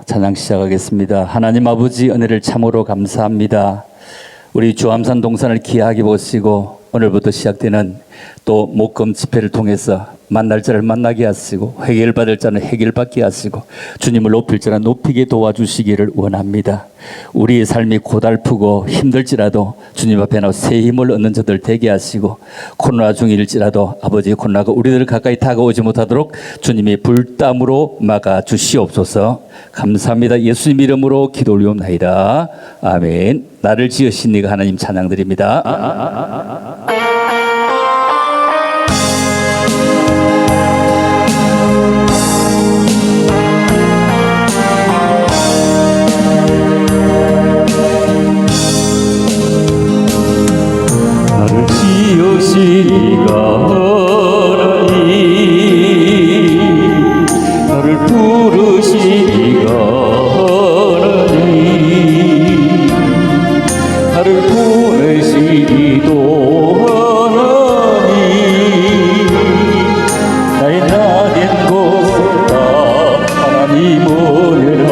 찬양 시작하겠습니다. 하나님 아버지 은혜를 참으로 감사합니다. 우리 주암산 동산을 귀하게 보시고 오늘부터 시작되는 또 목금 집회를 통해서 만날 자를 만나게 하시고 회개를 받을 자는 회개를 받게 하시고 주님을 높일 자는 높이게 도와주시기를 원합니다. 우리의 삶이 고달프고 힘들지라도 주님 앞에 나와 새 힘을 얻는 자들 되게 하시고 코로나 중일지라도 아버지 코로나가 우리들을 가까이 다가오지 못하도록 주님이 불담으로 막아 주시옵소서. 감사합니다. 예수님 이름으로 기도 올리옵나이다. 아멘. 나를 지으신 이가 하나님 찬양드립니다. 지으시니가 하나님 나를 부르시니가 하나님 나를 보내시니도 하나님 나의 나된 곳다 하나님 은혜라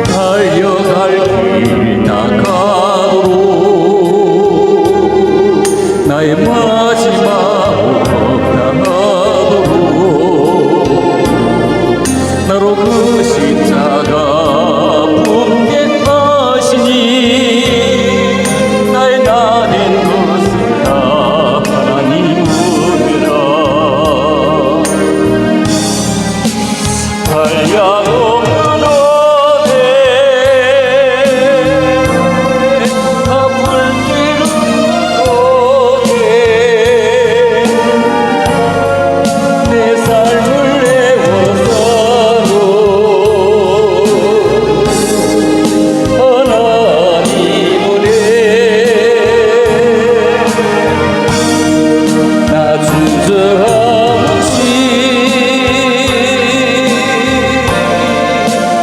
달려갈 길 나가도록 나의 마지막 나가도록 나로 그 십자가 품게 하시니 나의 나된 것은 다 하나님 은혜라 한량없는 은혜 다 불기는 내 삶을 내어서도 하나님 은혜 나 주저함없이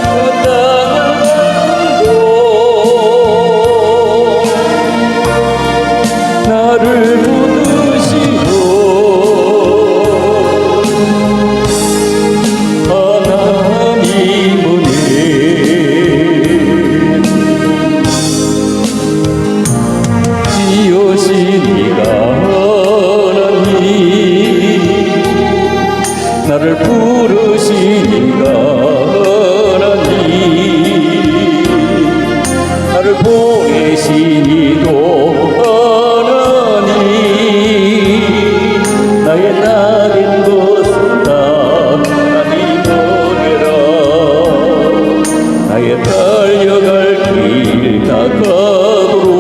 그 땅을 걷고 나를 붙드시고 하나님 은혜 지으시니가 하나님 나를 부르시니가 하나님 나를 보내시니도 하나님 나의 나된 것은 다 하나님 은혜라 나의 달려갈 길 나가도록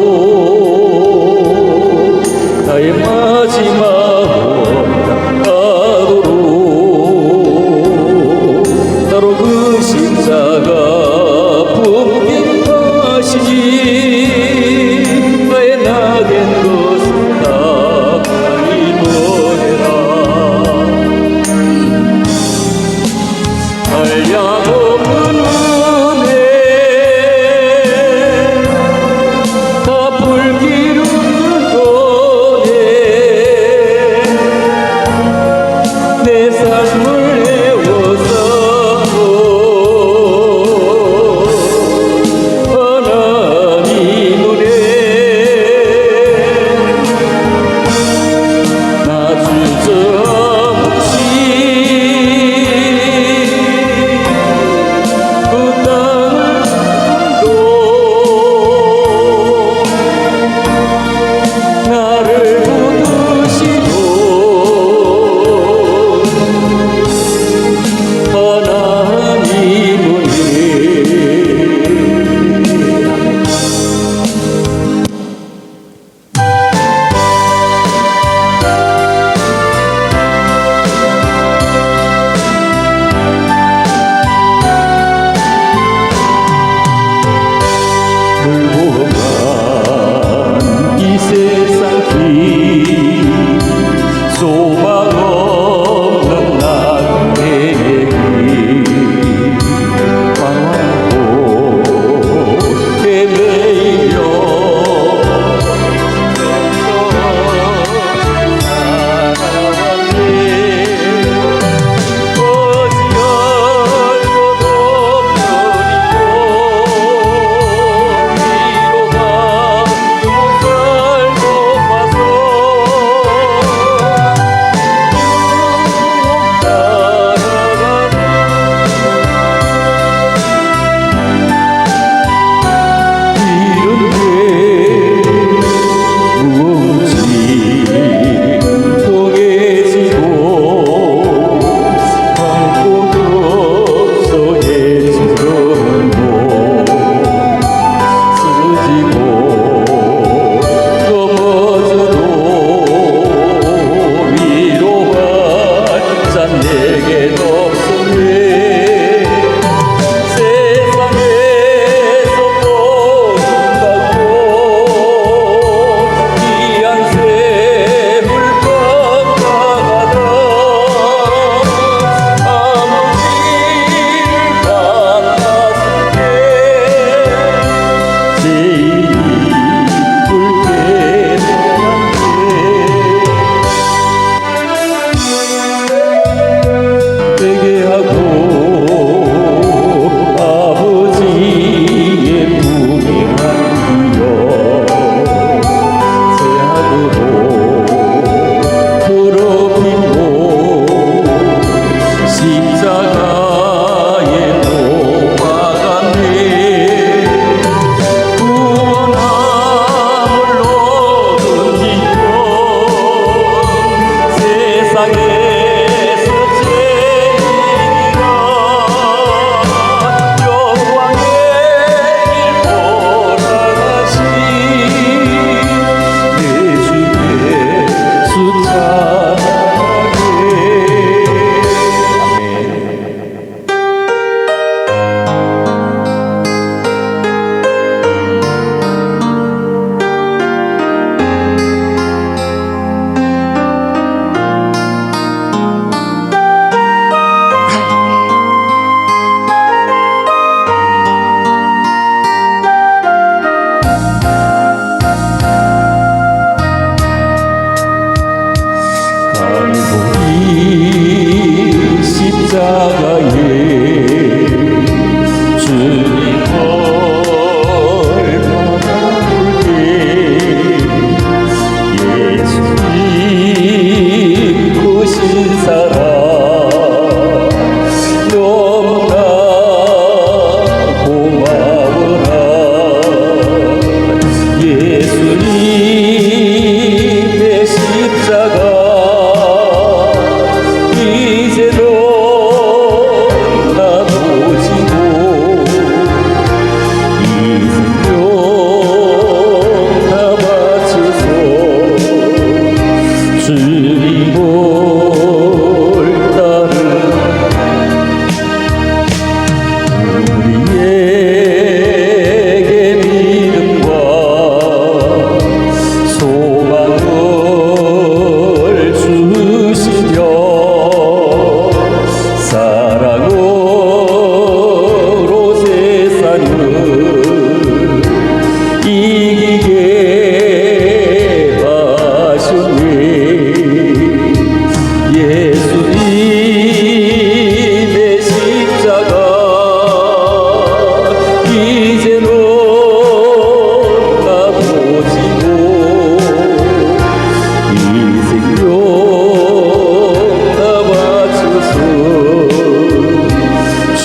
나의 마지막 나가도록 나로 그 십자가 품게 하시니 나의 나된 것은 다 하나님 은혜라 한량없는 은혜 다 불기르는 은혜 내 삶을 내어서도 하나님 은혜 나 주저없이 그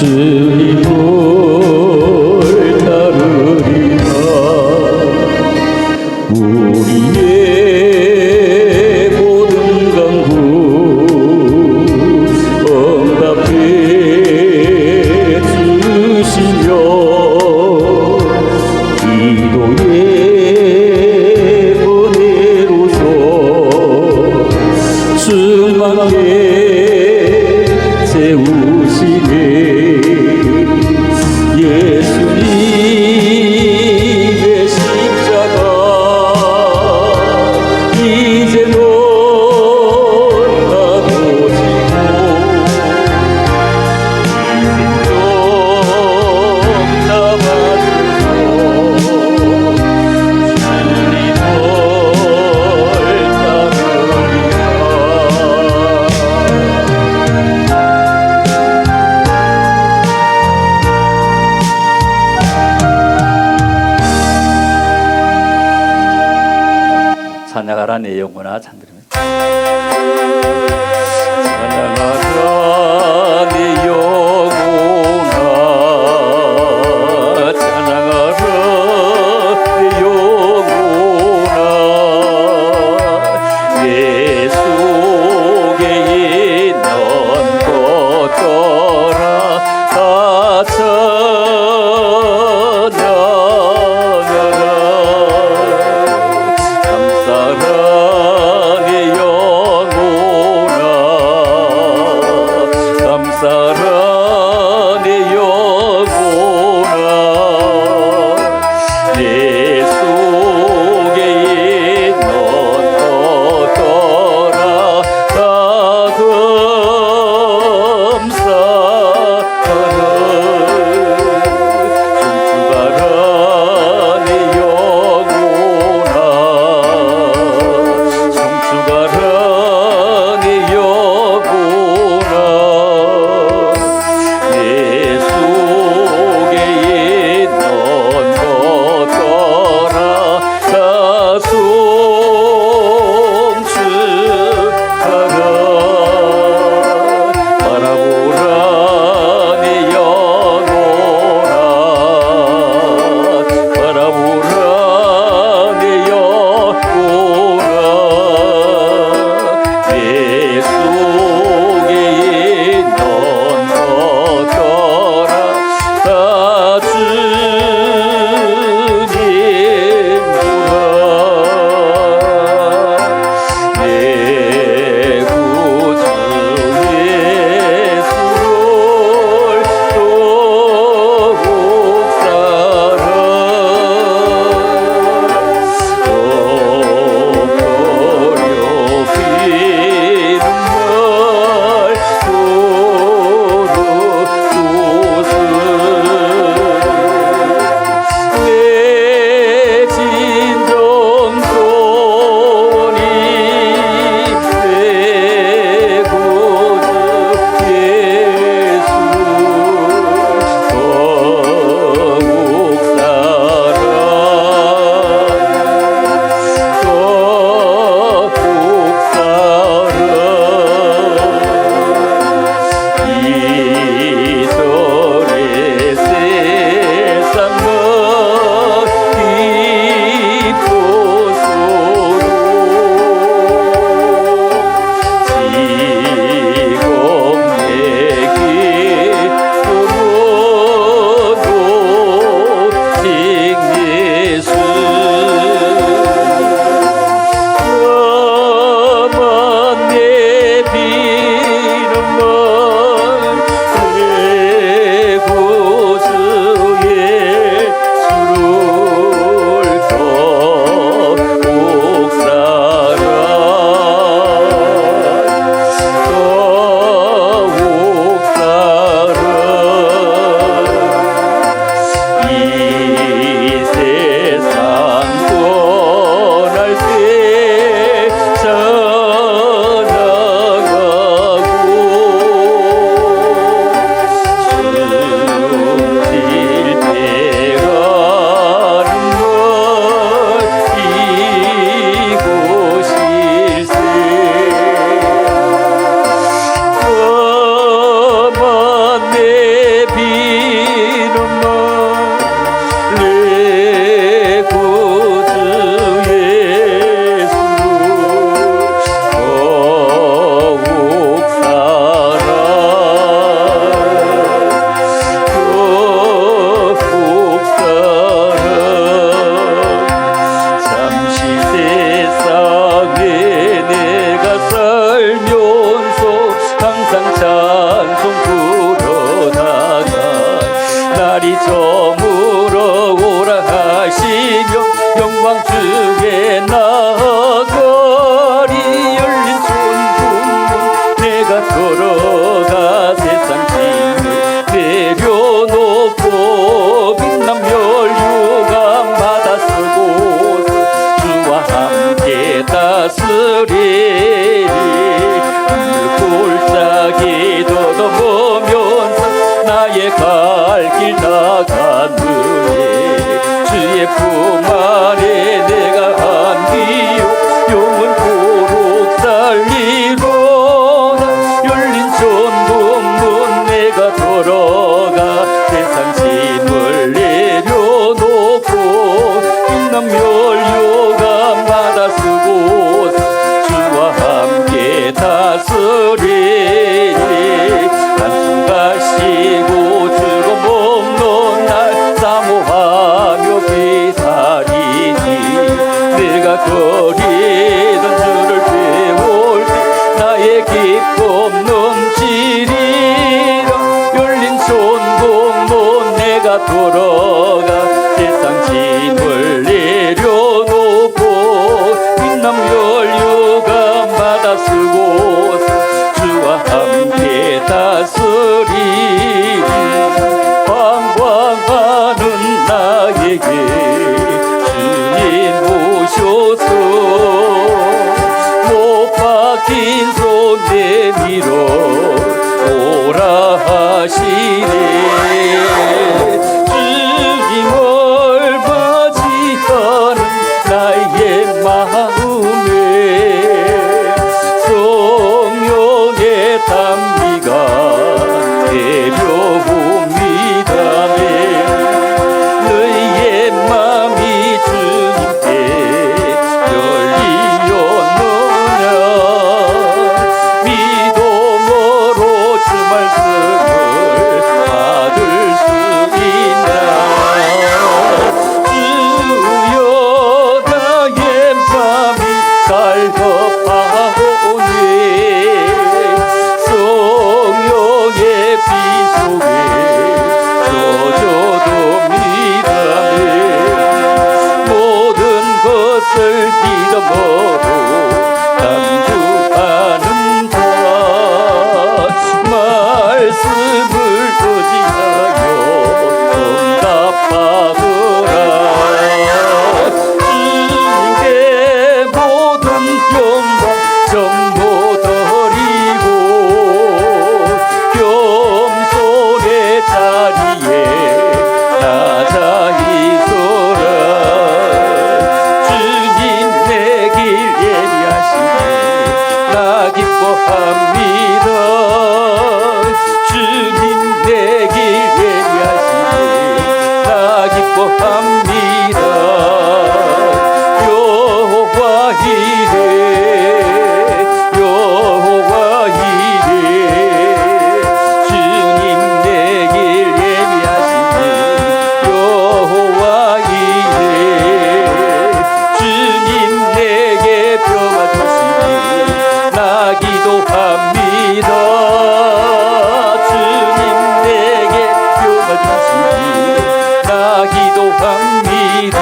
주님을 따르리라. 우리의 모든 간구 응답해 주시며 기도의 은혜로서 충만하게 세우시네. 예수님의 십자가 이제 놀라고지고 이생명 남아주소. 주님을 따르리라. 찬양하라 내 영혼아 찬드립니다. 찬양하라 내 영혼아 찬양하라 내 영혼아 내 속에 있는 것들아 다 찬양하라. 감사하라 내 갈 길 나갔느니 주의 품 안에 내가 안기요 영은 고록 살리로다 열린 천국문 내가 들어가 세상 짐을 내려놓고 빛난 멸류관마다 쓰고 주와 함께 다스리니 한숨 가시고 주로 먹는 날 사모하며 기다리니 내가 거리던 주를 배울 때 나의 기쁨 넘치리라 열린 천국문 내가 돌아가 세상 짐을 내려놓고 빛난 멸류관마다 쓰고 주와 함께 다스리니 방황하는 나에게 주님 오셔서 못 박힌 손 내밀어 오라 하시네 주님을 맞이하는 나의 마음에 성령의 담비가 내려옵니다 너희의 맘이 주님께 열리었느냐 믿음으로 주 말씀을 받을 수 있나 주여 나의 맘이 갈급하오니 성령의 비 속에 젖어듭니다 모든 것을 믿음으로 간구하는다 말씀을 의지하여 응답하거라 주님께 모든 영광 전부 드리고 겸손의 자리에 낮아 있어라 주님 내 길 예비하시니 나 기뻐합니다 주님 내 길 예비하시니 나 기뻐합니다 여호와 이레 여호와 이레 주님 내 길 예비하시니 여호와 이레 주님 내게 평화 주시니 나 기도합니다 주님 내게 평화 주시니 나 기도합니다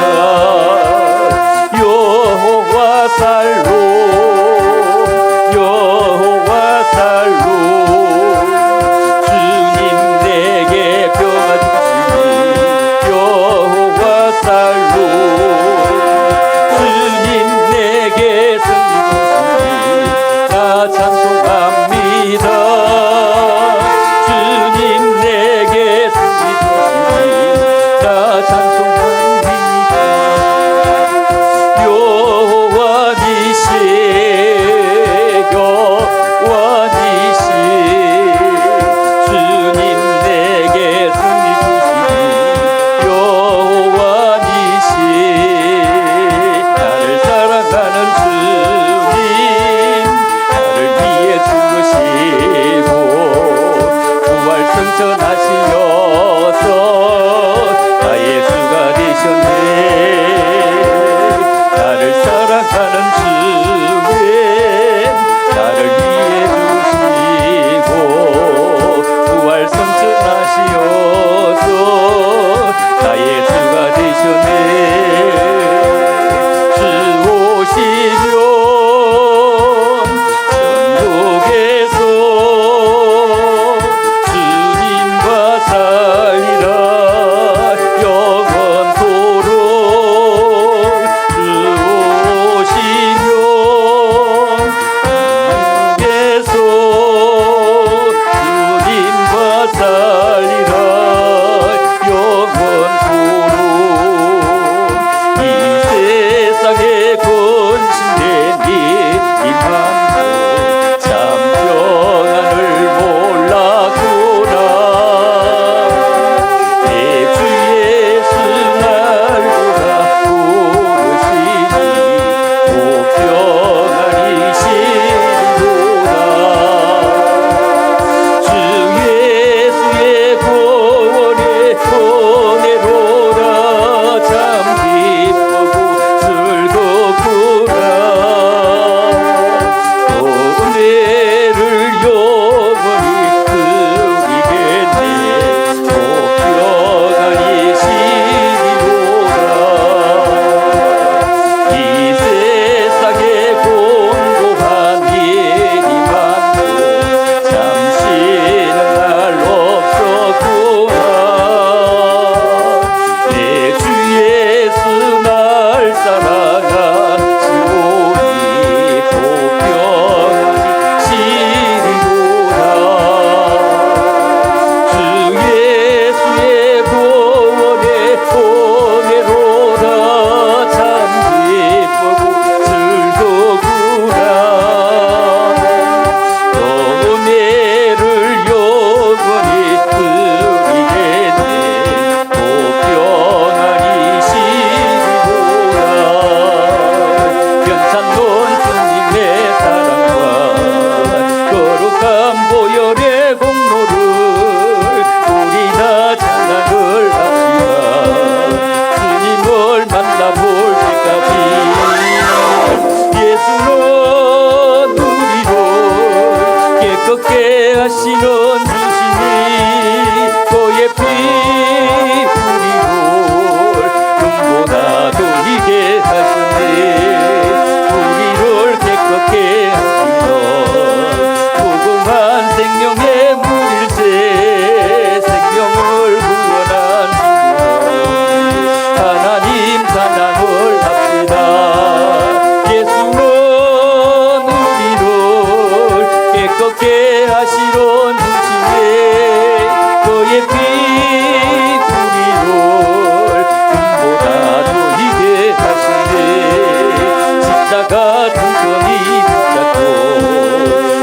십자가 튼튼히 붙잡고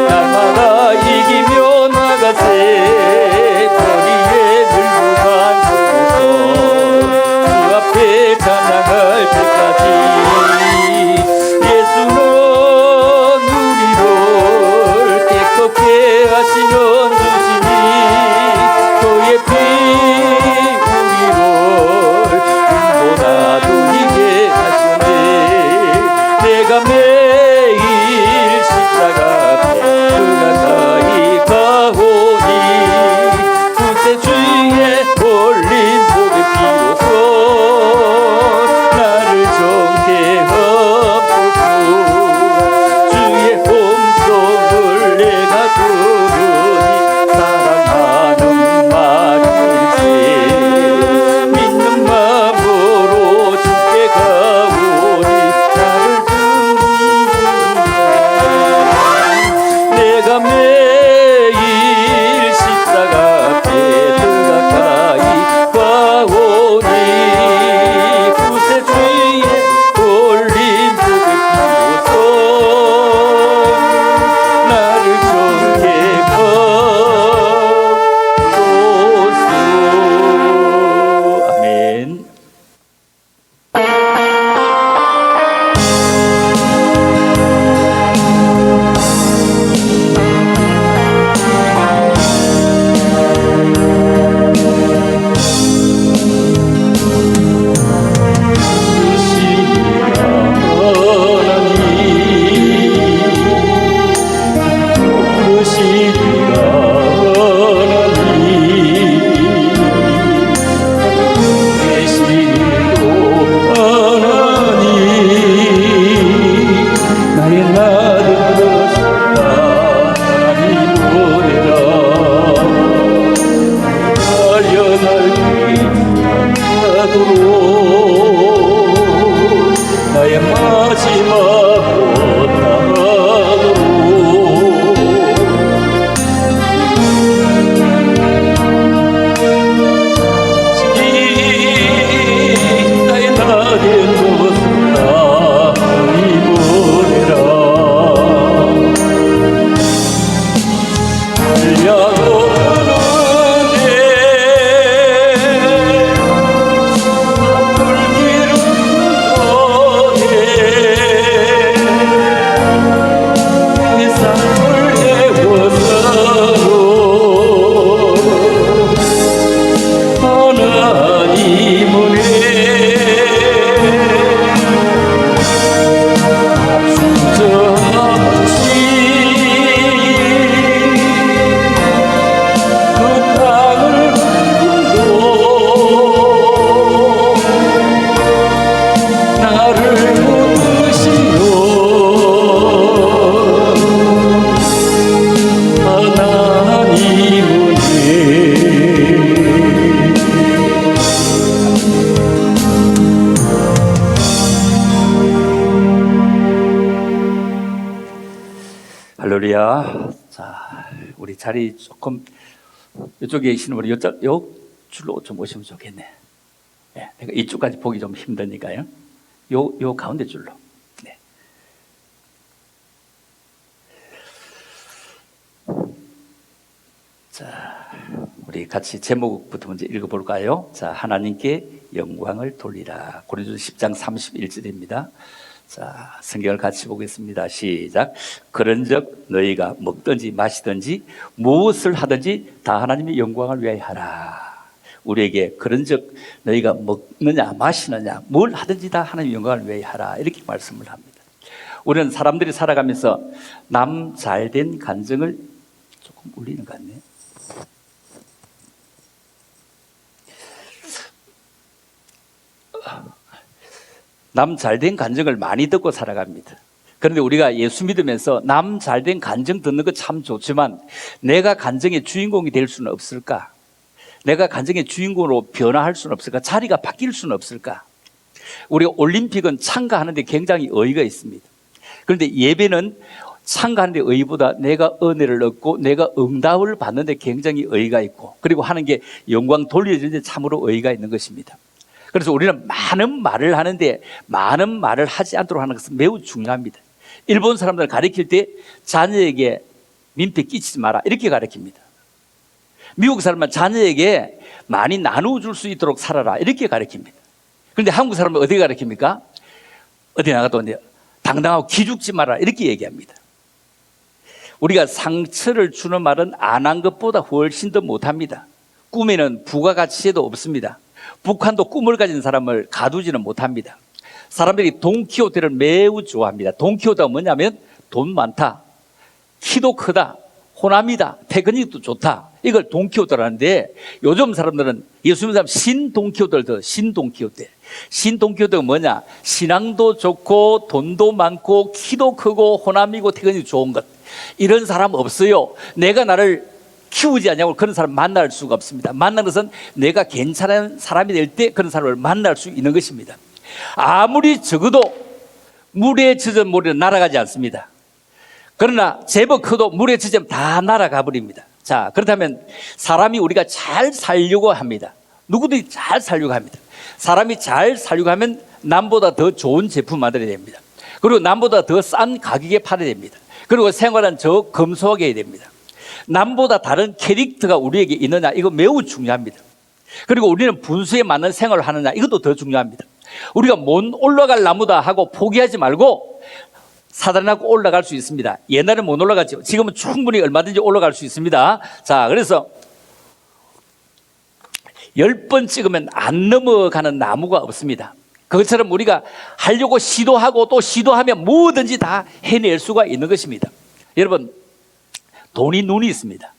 날마다 이기며 나가세 거리에 밀고 간 주 앞에 찬양할 때까지 예수는 우리를 깨끗게 하시는 주시니 그의 피 우리를 눈보다 돌리게 하시네 내가 매일 십자가 앞에 가까이 가오니 구세 주의 올린 복의 피로써 나를 정케 하옵소서 주의 음성을 내가 들으니 사랑하는 말일세 믿는 마음으로 주께 가오니 나를 듣는 내가 매일 십자가 앞에 더 가까이 가오니 구세 주의 올린 복의 피로써 나를 정케 하소서 아멘. 나의 마지막 못하도록 나의 나된 것을 나니 보내라 달려고 할렐루야. 자, 우리 자리 조금 이쪽에 계시는 분이 요 줄로 좀 오시면 좋겠네. 네, 내가 이쪽까지 보기 좀 힘드니까요. 요 가운데 줄로. 네. 자, 우리 같이 제목부터 먼저 읽어볼까요? 자, 하나님께 영광을 돌리라. 고린도서 10장 31절입니다. 자, 성경을 같이 보겠습니다. 시작. 그런즉 너희가 먹든지 마시든지 무엇을 하든지 다 하나님의 영광을 위하여 하라. 우리에게 그런즉 너희가 먹느냐 마시느냐 뭘 하든지 다 하나님의 영광을 위하여 하라. 이렇게 말씀을 합니다. 우리는 사람들이 살아가면서 남 잘된 간증을 조금 울리는 것 같네요. 남 잘된 간증을 많이 듣고 살아갑니다. 그런데 우리가 예수 믿으면서 남 잘된 간증 듣는 거 참 좋지만 내가 간증의 주인공이 될 수는 없을까? 내가 간증의 주인공으로 변화할 수는 없을까? 자리가 바뀔 수는 없을까? 우리가 올림픽은 참가하는데 굉장히 의의가 있습니다. 그런데 예배는 참가하는데 의의보다 내가 은혜를 얻고 내가 응답을 받는데 굉장히 의의가 있고, 그리고 하는 게 영광 돌려주는데 참으로 의의가 있는 것입니다. 그래서 우리는 많은 말을 하는데 많은 말을 하지 않도록 하는 것은 매우 중요합니다. 일본 사람들 가르칠 때 자녀에게 민폐 끼치지 마라 이렇게 가르칩니다. 미국 사람은 자녀에게 많이 나누어줄 수 있도록 살아라 이렇게 가르칩니다. 그런데 한국 사람은 어떻게 가르칩니까? 어디 나가도 당당하고 기죽지 마라 이렇게 얘기합니다. 우리가 상처를 주는 말은 안 한 것보다 훨씬 더 못합니다. 꿈에는 부가가치도 없습니다. 북한도 꿈을 가진 사람을 가두지는 못합니다. 사람들이 돈키호테를 매우 좋아합니다. 돈키호테가 뭐냐면 돈 많다, 키도 크다, 호남이다, 테크닉도 좋다, 이걸 돈키호테라는데 요즘 사람들은 예수 믿는 사람 신돈키호테를 더 신돈키호테. 신돈키호테가 뭐냐? 신앙도 좋고 돈도 많고 키도 크고 호남이고 테크닉이 좋은 것, 이런 사람 없어요. 내가 나를 키우지 않냐고 그런 사람 만날 수가 없습니다. 만나는 것은 내가 괜찮은 사람이 될 때 그런 사람을 만날 수 있는 것입니다. 아무리 적어도 물에 젖은 모래는 날아가지 않습니다. 그러나 제법 커도 물에 젖으면 다 날아가 버립니다. 자, 그렇다면 사람이 우리가 잘 살려고 합니다. 누구든지 잘 살려고 합니다. 사람이 잘 살려고 하면 남보다 더 좋은 제품 만들어야 됩니다. 그리고 남보다 더 싼 가격에 팔아야 됩니다. 그리고 생활은 저 검소하게 해야 됩니다. 남보다 다른 캐릭터가 우리에게 있느냐, 이거 매우 중요합니다. 그리고 우리는 분수에 맞는 생활을 하느냐, 이것도 더 중요합니다. 우리가 못 올라갈 나무다 하고 포기하지 말고 사단하고 올라갈 수 있습니다. 옛날에 못 올라갔죠. 지금은 충분히 얼마든지 올라갈 수 있습니다. 자, 그래서 10번 찍으면 안 넘어가는 나무가 없습니다. 그것처럼 우리가 하려고 시도하고 또 시도하면 뭐든지 다 해낼 수가 있는 것입니다. 여러분, 돈이 눈이 있습니다.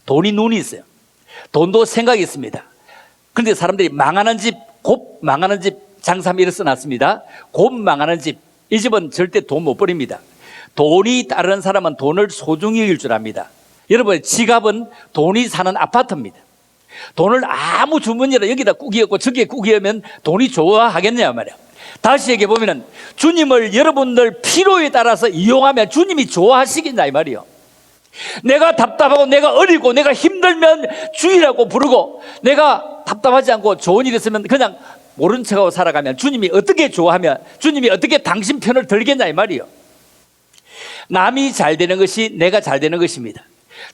돈이 눈이 있어요. 돈도 생각이 있습니다. 그런데 사람들이 망하는 집, 곧 망하는 집 장사하면 이렇게 써놨습니다. 곧 망하는 집, 이 집은 절대 돈 못 버립니다. 돈이 따르는 사람은 돈을 소중히 여길 줄 압니다. 여러분, 지갑은 돈이 사는 아파트입니다. 돈을 아무 주머니로 여기다 꾸기었고 저기에 꾸기면 돈이 좋아하겠냐 말이야. 다시 얘기해 보면은 주님을 여러분들 필요에 따라서 이용하면 주님이 좋아하시겠냐 이 말이요. 내가 답답하고 내가 어리고 내가 힘들면 주의라고 부르고, 내가 답답하지 않고 좋은 일 있으면 그냥 모른 척하고 살아가면 주님이 어떻게 좋아하면, 주님이 어떻게 당신 편을 들겠냐 이 말이요. 남이 잘 되는 것이 내가 잘 되는 것입니다.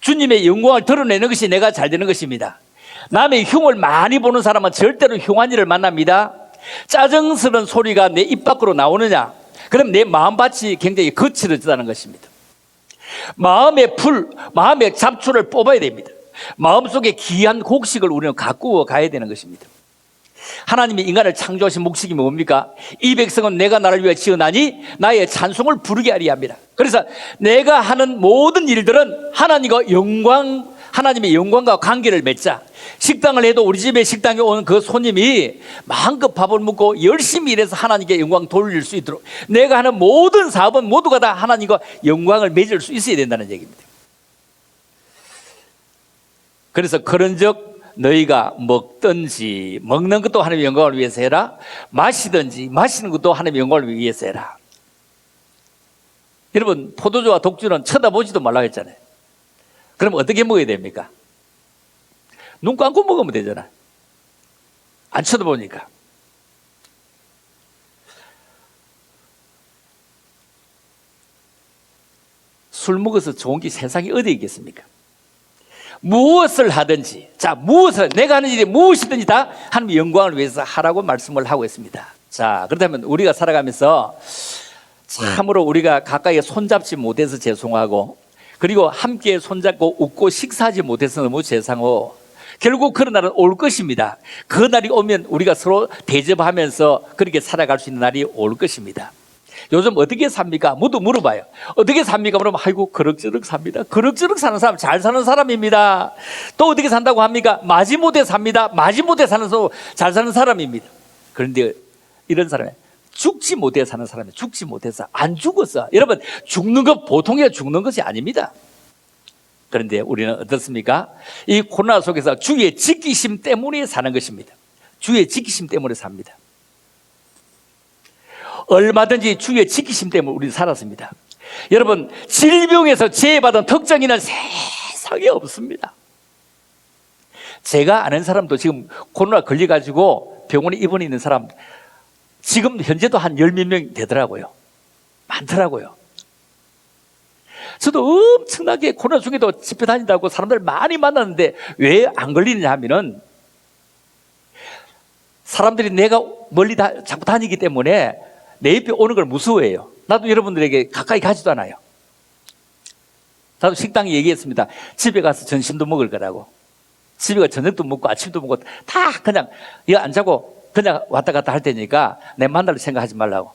주님의 영광을 드러내는 것이 내가 잘 되는 것입니다. 남의 흉을 많이 보는 사람은 절대로 흉한 일을 만납니다. 짜증스러운 소리가 내 입 밖으로 나오느냐, 그럼 내 마음밭이 굉장히 거칠어지다는 것입니다. 마음의 풀, 마음의 잡초를 뽑아야 됩니다. 마음속에 귀한 곡식을 우리는 가꾸어 가야 되는 것입니다. 하나님이 인간을 창조하신 목적이 뭡니까? 이 백성은 내가 나를 위해 지어나니 나의 찬송을 부르게 하리 합니다. 그래서 내가 하는 모든 일들은 하나님의 영광과 관계를 맺자. 식당을 해도 우리 집에 식당에 오는 그 손님이 마음껏 밥을 먹고 열심히 일해서 하나님께 영광 돌릴 수 있도록 내가 하는 모든 사업은 모두가 다 하나님과 영광을 맺을 수 있어야 된다는 얘기입니다. 그래서 그런즉 너희가 먹든지 먹는 것도 하나님의 영광을 위해서 해라, 마시든지 마시는 것도 하나님의 영광을 위해서 해라. 여러분, 포도주와 독주는 쳐다보지도 말라고 했잖아요. 그럼 어떻게 먹어야 됩니까? 눈 감고 먹으면 되잖아. 안 쳐다보니까. 술 먹어서 좋은 게 세상에 어디 있겠습니까? 무엇을 하든지, 자, 내가 하는 일이 무엇이든지 다 하나님의 영광을 위해서 하라고 말씀을 하고 있습니다. 자, 그렇다면 우리가 살아가면서 참으로 우리가 가까이 손잡지 못해서 죄송하고, 그리고 함께 손잡고 웃고 식사하지 못해서 너무 죄송하고, 결국 그런 날은 올 것입니다. 그 날이 오면 우리가 서로 대접하면서 그렇게 살아갈 수 있는 날이 올 것입니다. 요즘 어떻게 삽니까? 모두 물어봐요. 어떻게 삽니까? 그러면 아이고 그럭저럭 삽니다. 그럭저럭 사는 사람 잘 사는 사람입니다. 또 어떻게 산다고 합니까? 마지못해 삽니다. 마지못해 사는 사람 잘 사는 사람입니다. 그런데 이런 사람이 죽지 못해 사는 사람이 죽지 못해서 안 죽었어. 여러분, 죽는 것 보통의 죽는 것이 아닙니다. 그런데 우리는 어떻습니까? 이 코로나 속에서 주의 지키심 때문에 사는 것입니다. 주의 지키심 때문에 삽니다. 얼마든지 주의 지키심 때문에 우리는 살았습니다. 여러분, 질병에서 제해받은 특정인은 세상에 없습니다. 제가 아는 사람도 지금 코로나 걸려가지고 병원에 입원해 있는 사람 지금 현재도 한 10몇 명 되더라고요. 많더라고요. 저도 엄청나게 코로나 중에도 집회 다닌다고 사람들 많이 만났는데 왜 안 걸리느냐 하면은 사람들이 내가 멀리 자꾸 다니기 때문에 내 옆에 오는 걸 무서워해요. 나도 여러분들에게 가까이 가지도 않아요. 나도 식당에 얘기했습니다. 집에 가서 점심도 먹을 거라고. 집에 가서 저녁도 먹고 아침도 먹고 다 그냥 이거 안 자고 그냥 왔다 갔다 할 테니까 내 만날 생각하지 말라고.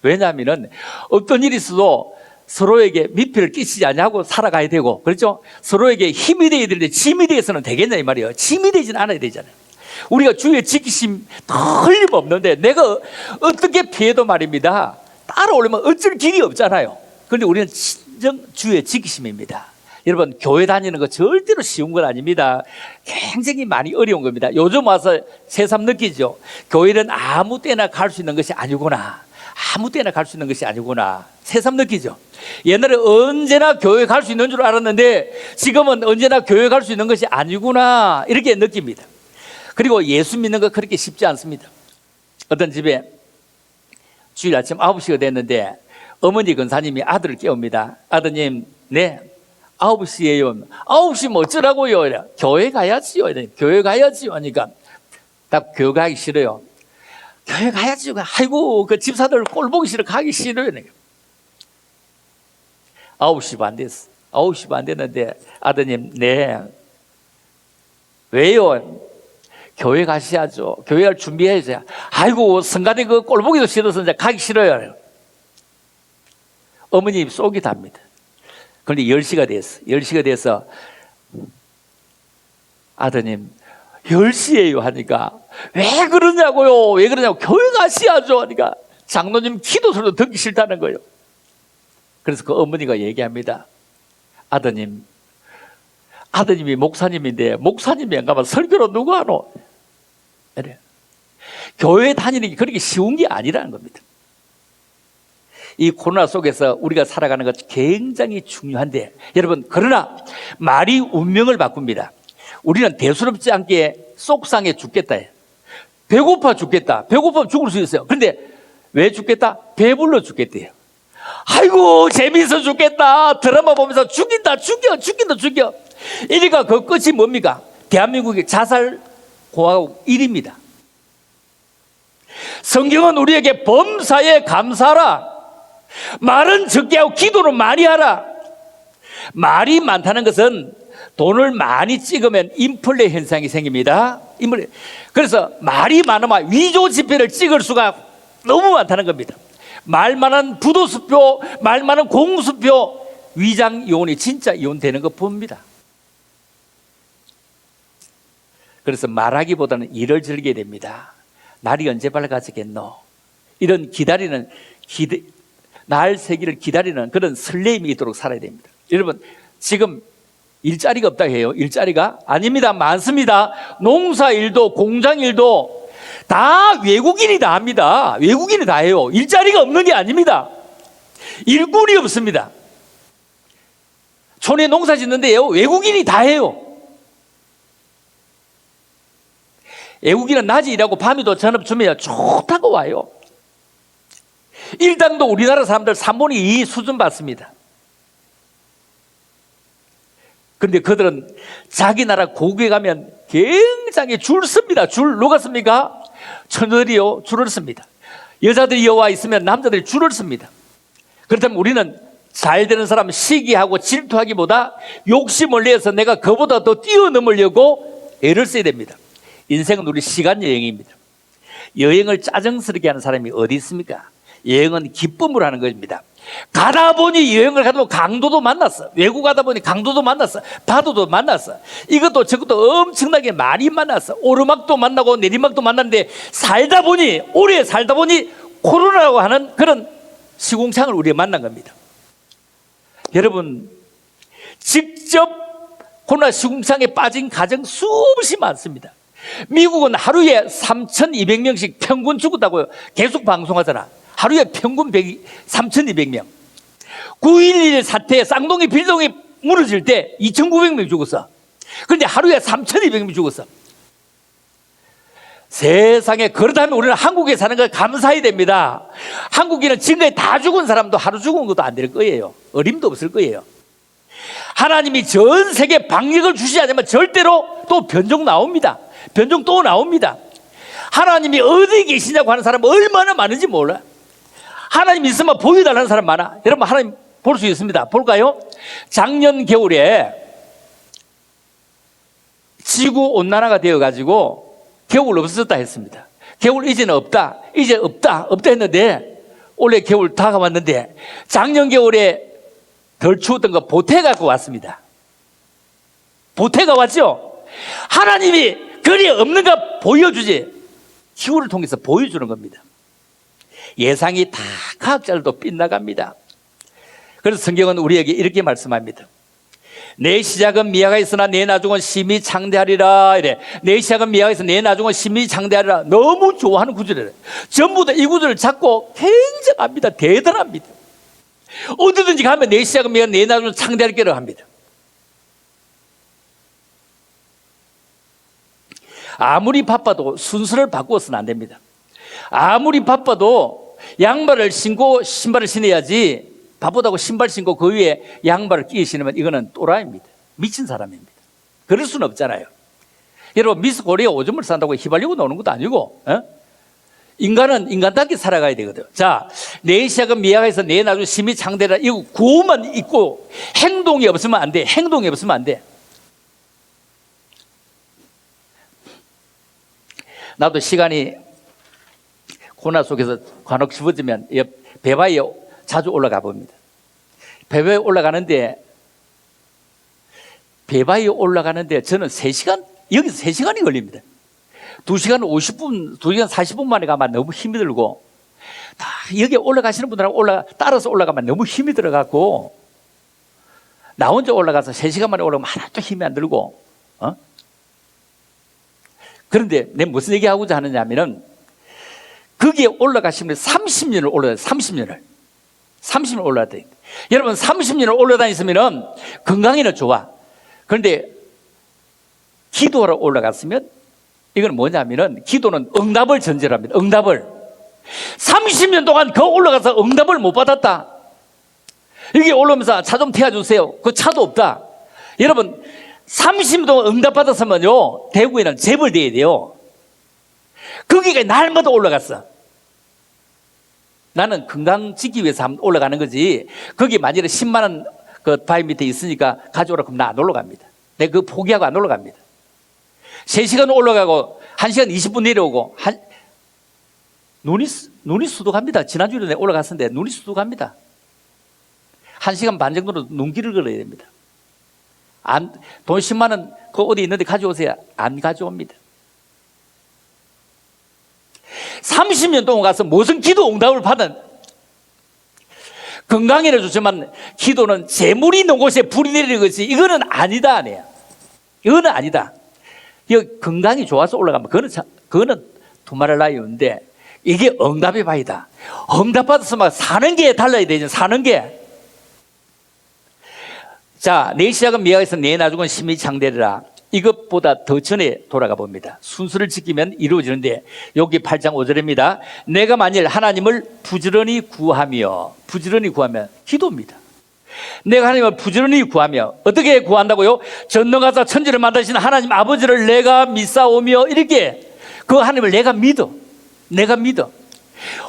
왜냐하면은 어떤 일이 있어도 서로에게 미피를 끼치지 않냐고 살아가야 되고, 그렇죠? 서로에게 힘이 되어야 되는데 짐이 되어서는 되겠냐 이 말이에요. 짐이 되지는 않아야 되잖아요. 우리가 주의 지키심 틀림없는데 내가 어떻게 피해도 말입니다, 따라오려면 어쩔 길이 없잖아요. 그런데 우리는 진정 주의 지키심입니다. 여러분, 교회 다니는 거 절대로 쉬운 건 아닙니다. 굉장히 많이 어려운 겁니다. 요즘 와서 새삼 느끼죠. 교회는 아무 때나 갈 수 있는 것이 아니구나. 아무 때나 갈 수 있는 것이 아니구나. 새삼 느끼죠. 옛날에 언제나 교회 갈 수 있는 줄 알았는데 지금은 언제나 교회 갈 수 있는 것이 아니구나, 이렇게 느낍니다. 그리고 예수 믿는 거 그렇게 쉽지 않습니다. 어떤 집에 주일 아침 9시가 됐는데 어머니 권사님이 아들을 깨웁니다. 아드님, 네, 9시에요. 9시면 어쩌라고요? 이래. 교회 가야지요. 이래. 교회 가야지요. 하니까 딱 교회 가기 싫어요. 교회 가야지요. 아이고, 그 집사들 꼴 보기 싫어. 가기 싫어요. 9시 반 됐어. 9시 반 됐는데 아드님, 네, 왜요? 교회 가셔야죠. 교회 갈 준비해야죠. 아이고, 성가대 그 꼴 보기도 싫어서 이제 가기 싫어요. 어머니 속이 답니다. 그런데 10시가 됐어. 10시가 돼서 아드님, 10시에요 하니까 왜 그러냐고요? 왜 그러냐고. 교회 가셔야죠 하니까 장로님 기도 소리도 듣기 싫다는 거예요. 그래서 그 어머니가 얘기합니다. 아드님, 아드님이 목사님인데 목사님이 안 가면 설교로 누구 하노? 이래. 교회 다니는 게 그렇게 쉬운 게 아니라는 겁니다. 이 코로나 속에서 우리가 살아가는 것 굉장히 중요한데, 여러분, 그러나 말이 운명을 바꿉니다. 우리는 대수롭지 않게 속상해 죽겠다 해요. 배고파 죽겠다. 배고파면 죽을 수 있어요. 그런데 왜 죽겠다? 배불러 죽겠대요. 아이고, 재미있어 죽겠다. 드라마 보면서 죽인다, 죽인다. 이리가 그 끝이 뭡니까? 대한민국의 자살공화국 1위입니다. 성경은 우리에게 범사에 감사하라, 말은 적게 하고 기도는 많이 하라. 말이 많다는 것은 돈을 많이 찍으면 인플레 현상이 생깁니다. 그래서 말이 많으면 위조 지폐를 찍을 수가 너무 많다는 겁니다. 말 많은 부도수표, 말 많은 공수표, 위장 이혼이 진짜 이혼되는 거 봅니다. 그래서 말하기보다는 일을 즐겨야 됩니다. 날이 언제 밝아지겠노? 이런 기다리는 날 새기를 기다리는 그런 설레임이 있도록 살아야 됩니다. 여러분, 지금 일자리가 없다 해요. 일자리가 아닙니다. 많습니다. 농사일도 공장일도 다 외국인이 다 합니다. 외국인이 다 해요. 일자리가 없는 게 아닙니다. 일꾼이 없습니다. 촌에 농사 짓는데요, 외국인이 다 해요. 외국인은 낮에 일하고 밤에도 전업 주면 좋다고 와요. 일당도 우리나라 사람들 3분의 2 수준 받습니다. 그런데 그들은 자기 나라 고국에 가면 굉장히 줄 섭니다. 줄 누가 씁니까? 처녀들이요, 줄을 씁니다. 여자들이 여와 있으면 남자들이 줄을 씁니다. 그렇다면 우리는 잘 되는 사람 시기하고 질투하기보다 욕심을 내서 내가 그보다 더 뛰어넘으려고 애를 써야 됩니다. 인생은 우리 시간 여행입니다. 여행을 짜증스럽게 하는 사람이 어디 있습니까? 여행은 기쁨으로 하는 것입니다. 가다 보니 여행을 가다 보니 강도도 만났어. 외국 가다 보니 강도도 만났어. 파도도 만났어. 이것도 저것도 엄청나게 많이 만났어. 오르막도 만나고 내리막도 만났는데 오래 살다 보니 코로나라고 하는 그런 시궁창을 우리가 만난 겁니다. 여러분, 직접 코로나 시궁창에 빠진 가정 수없이 많습니다. 미국은 하루에 3,200명씩 평균 죽었다고요. 계속 방송하잖아. 하루에 평균 3,200명. 9.11 사태에 쌍둥이 빌딩이 무너질 때 2,900명 죽었어. 그런데 하루에 3,200명이 죽었어. 세상에, 그렇다면 우리는 한국에 사는 걸 감사해야 됩니다. 한국인은 지금까지 다 죽은 사람도 하루 죽은 것도 안 될 거예요. 어림도 없을 거예요. 하나님이 전 세계 방역을 주시지 않으면 절대로 또 변종 나옵니다. 변종 또 나옵니다. 하나님이 어디 계시냐고 하는 사람은 얼마나 많은지 몰라요. 하나님 있으면 보여달라는 사람 많아. 여러분, 하나님 볼 수 있습니다. 볼까요? 작년 겨울에 지구온난화가 되어가지고 겨울 없어졌다 했습니다. 겨울 이제는 없다. 이제 없다 했는데 올해 겨울 다가왔는데 작년 겨울에 덜 추웠던 거 보태 갖고 왔습니다. 보태가 왔죠? 하나님이 그리 없는가 보여주지. 기후를 통해서 보여주는 겁니다. 예상이 다 과학자들도 빗나갑니다. 그래서 성경은 우리에게 이렇게 말씀합니다. 내 시작은 미화가 있으나 내 나중은 심히 창대하리라. 이래. 내 시작은 미화가 있으나 내 나중은 심히 창대하리라. 너무 좋아하는 구절이에요. 전부 다 이 구절을 잡고 굉장합니다. 대단합니다. 어디든지 가면 내 시작은 미화가 내 나중은 창대할 거라고 합니다. 아무리 바빠도 순서를 바꾸어서는 안 됩니다. 아무리 바빠도 양말을 신고 신발을 신어야지, 바쁘다고 신발 신고 그 위에 양발을 끼 신으면 이거는 또라이입니다. 미친 사람입니다. 그럴 수는 없잖아요. 여러분, 미스 코리아 오줌을 싼다고 휘발리고 노는 것도 아니고, 인간은 인간답게 살아가야 되거든. 자, 내 시작은 미화가 있어 내 나중에 심히 창대라. 이거 구호만 있고 행동이 없으면 안 돼. 행동이 없으면 안 돼. 나도 시간이 고난 속에서 관옥 집어지면 배바위에 자주 올라가 봅니다. 배바위에 올라가는데 저는 3시간, 여기서 3시간이 걸립니다. 2시간 50분, 2시간 40분 만에 가면 너무 힘이 들고, 다 여기 올라가시는 분들하고 따라서 올라가면 너무 힘이 들어가고, 나 혼자 올라가서 3시간 만에 올라가면 하나도 힘이 안 들고, 그런데 내가 무슨 얘기하고자 하느냐면은, 거기에 올라가시면 30년을 올라가요. 30년을 올라다니. 여러분, 30년을 올라다녔으면 건강에는 좋아. 그런데 기도하러 올라갔으면 이건 뭐냐면은 기도는 응답을 전제합니다. 응답을. 30년 동안 그 올라가서 응답을 못 받았다. 여기 올라오면서 차 좀 태워주세요. 그 차도 없다. 여러분, 30년 동안 응답 받았으면요, 대구에는 재벌돼야 돼요. 거기가 날마다 올라갔어. 나는 건강 지키기 위해서 올라가는 거지. 거기 만약에 10만 원 그 바위 밑에 있으니까 가져오라 그러면 나 안 올라갑니다. 내가 그거 포기하고 안 올라갑니다. 3시간 올라가고 1시간 20분 내려오고 눈이 수독합니다. 지난주에 내가 올라갔었는데 눈이 수독합니다. 1시간 반 정도로 눈길을 걸어야 됩니다. 돈 10만 원 그 어디 있는데 가져오세요. 안 가져옵니다. 30년 동안 가서 무슨 기도 응답을 받은, 건강에는 좋지만 기도는 재물이 있는 곳에 불이 내리는 것이, 이거는 아니다 아니야. 이거는 아니다. 이거 건강이 좋아서 올라가면 그거는 두말할 나위 없는데, 이게 응답의 바이다. 응답 받았으면 사는 게 달라야 되죠. 사는 게. 자, 내 시작은 미화가 있어 내 나중은 심히 창대리라. 이것보다 더 전에 돌아가 봅니다. 순서를 지키면 이루어지는데, 여기 8장 5절입니다. 내가 만일 하나님을 부지런히 구하면 기도입니다. 내가 하나님을 부지런히 구하며, 어떻게 구한다고요? 전능하사 천지를 만드신 하나님 아버지를 내가 믿사오며, 이렇게 그 하나님을 내가 믿어.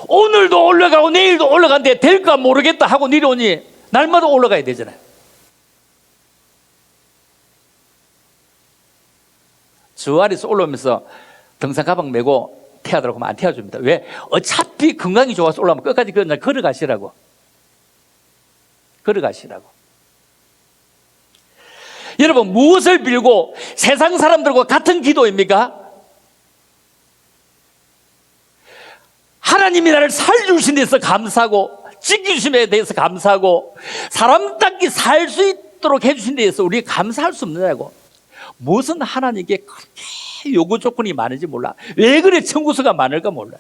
오늘도 올라가고 내일도 올라가는데 될까 모르겠다 하고 내려오니 날마다 올라가야 되잖아요. 저 아래서 올라오면서 등산 가방 메고 태워달라고 하면 안 태워줍니다. 왜? 어차피 건강이 좋아서 올라오면 끝까지 그냥 걸어가시라고. 여러분, 무엇을 빌고 세상 사람들과 같은 기도입니까? 하나님이 나를 살려주신 데서 감사하고, 지켜주심에 대해서 감사하고, 사람답게 살 수 있도록 해주신 데에서 우리가 감사할 수 없느냐고. 무슨 하나님께 그렇게 요구 조건이 많은지 몰라. 왜 그래 청구서가 많을까 몰라.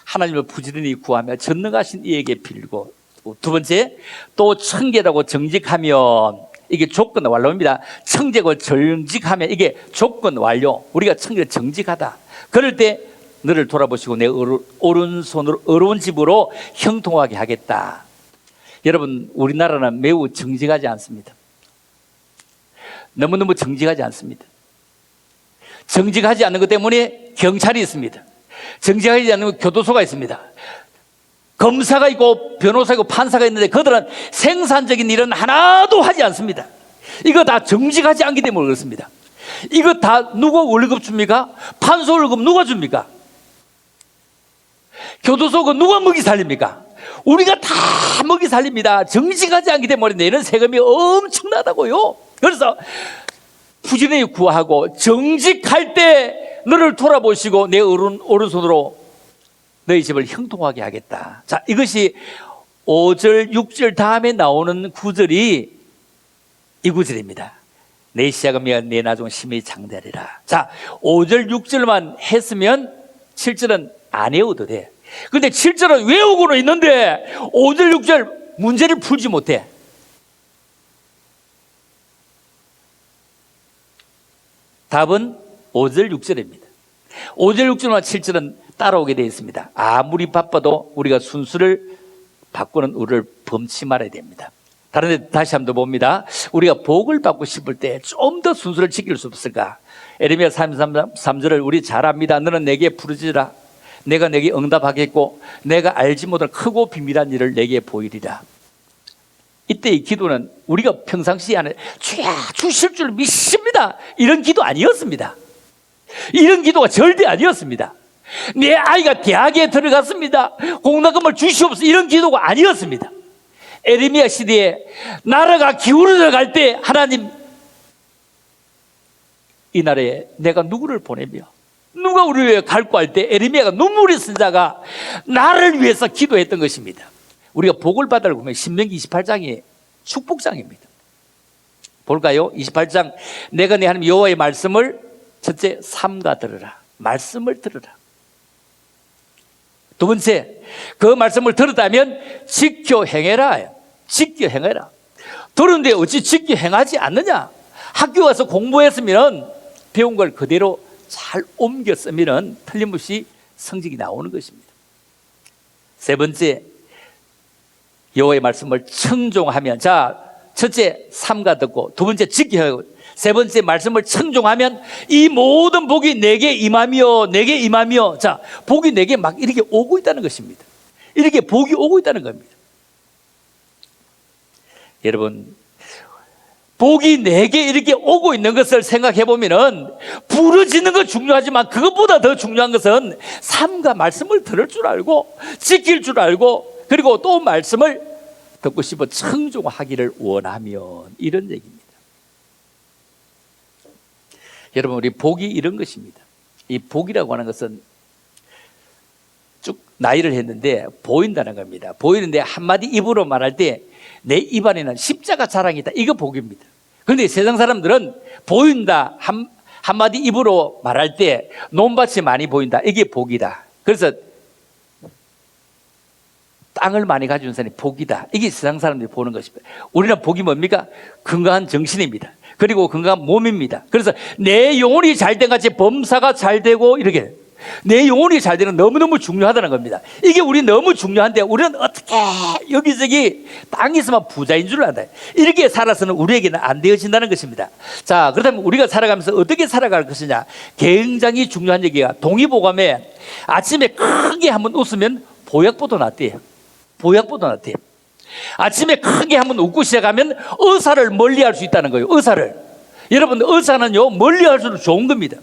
하나님을 부지런히 구하며 전능하신 이에게 빌고, 두 번째, 또 청결하고 정직하면 이게 조건 완료입니다. 청직하고 정직하면 이게 조건 완료. 우리가 청직 정직하다. 그럴 때 너를 돌아보시고 내 오른손으로 어려운 집으로 형통하게 하겠다. 여러분, 우리나라는 매우 정직하지 않습니다. 너무너무 정직하지 않습니다. 정직하지 않는 것 때문에 경찰이 있습니다. 정직하지 않는 교도소가 있습니다. 검사가 있고 변호사가 있고 판사가 있는데 그들은 생산적인 일은 하나도 하지 않습니다. 이거 다 정직하지 않기 때문에 그렇습니다. 이거 다 누가 월급 줍니까? 판사 월급 누가 줍니까? 교도소가 누가 먹이 살립니까? 우리가 다 먹이 살립니다. 정직하지 않기 때문에 내는 세금이 엄청나다고요. 그래서 부지런히 구하고 정직할 때 너를 돌아보시고 내 오른손으로 너희 집을 형통하게 하겠다. 자, 이것이 5절, 6절 다음에 나오는 구절이 이 구절입니다. 내 시작하며 내 나중 심히 장대하리라. 자, 5절, 6절만 했으면 7절은 안 외워도 돼. 근데 7절은 외우고는 있는데 5절, 6절 문제를 풀지 못해. 답은 5절, 6절입니다. 5절, 6절과 7절은 따라오게 되어 있습니다. 아무리 바빠도 우리가 순수를 바꾸는 우리를 범치 말아야 됩니다. 다른 데 다시 한번 봅니다. 우리가 복을 받고 싶을 때 좀 더 순수를 지킬 수 없을까? 에레미야 33절을 우리 잘 압니다. 너는 내게 부르짖으라. 내가 내게 응답하겠고 내가 알지 못할 크고 비밀한 일을 내게 보이리라. 이때 이 기도는 우리가 평상시에 하는 주야 주실 줄 믿습니다 이런 기도 아니었습니다. 이런 기도가 절대 아니었습니다. 내 아이가 대학에 들어갔습니다, 공학금을 주시옵소서 이런 기도가 아니었습니다. 에레미야 시대에 나라가 기울어져 갈 때 하나님, 이 나라에 내가 누구를 보내며 누가 우리를 위해 갈고 할 때 에레미야가 눈물이 쓴 자가 나를 위해서 기도했던 것입니다. 우리가 복을 받으려고 하면 신명기 28장이 축복장입니다. 볼까요? 28장 내가 내 하나님 여호와의 말씀을 첫째 삼가 들으라. 말씀을 들으라. 두 번째 그 말씀을 들었다면 지켜 행해라. 지켜 행해라. 들었는데 어찌 지켜 행하지 않느냐? 학교 가서 공부했으면 배운 걸 그대로 잘 옮겨 쓰면 틀림없이 성적이 나오는 것입니다. 세 번째 여호와의 말씀을 청종하면, 자, 첫째 삼가 듣고 두 번째 지키고 세 번째 말씀을 청종하면 이 모든 복이 내게 임하며 내게 임하며, 자, 복이 내게 막 이렇게 오고 있다는 것입니다. 이렇게 복이 오고 있다는 겁니다. 여러분, 복이 내게 이렇게 오고 있는 것을 생각해 보면은 부르짖는 건 중요하지만 그것보다 더 중요한 것은 삼가 말씀을 들을 줄 알고 지킬 줄 알고 그리고 또 말씀을 듣고 싶어 청종하기를 원하면, 이런 얘기입니다. 여러분, 우리 복이 이런 것입니다. 이 복이라고 하는 것은 쭉 나이를 했는데 보인다는 겁니다. 보이는데 한마디 입으로 말할 때 내 입안에는 십자가 자랑이 있다. 이거 복입니다. 그런데 세상 사람들은 보인다, 한마디 입으로 말할 때 논밭이 많이 보인다. 이게 복이다. 그래서 땅을 많이 가진 사람이 복이다. 이게 세상 사람들이 보는 것입니다. 우리는 복이 뭡니까? 건강한 정신입니다. 그리고 건강한 몸입니다. 그래서 내 영혼이 잘된 같이 범사가 잘 되고, 이렇게 내 영혼이 잘 되는 너무너무 중요하다는 겁니다. 이게 우리 너무 중요한데 우리는 어떻게 여기저기 땅이 있으면 부자인 줄 안다. 이렇게 살아서는 우리에게는 안 되어진다는 것입니다. 자, 그렇다면 우리가 살아가면서 어떻게 살아갈 것이냐, 굉장히 중요한 얘기가, 동의보감에 아침에 크게 한번 웃으면 보약보다 낫대요. 보약보다 낫대요. 아침에 크게 한번 웃고 시작하면 의사를 멀리할 수 있다는 거예요. 의사를. 여러분, 의사는요 멀리 할수록 좋은 겁니다.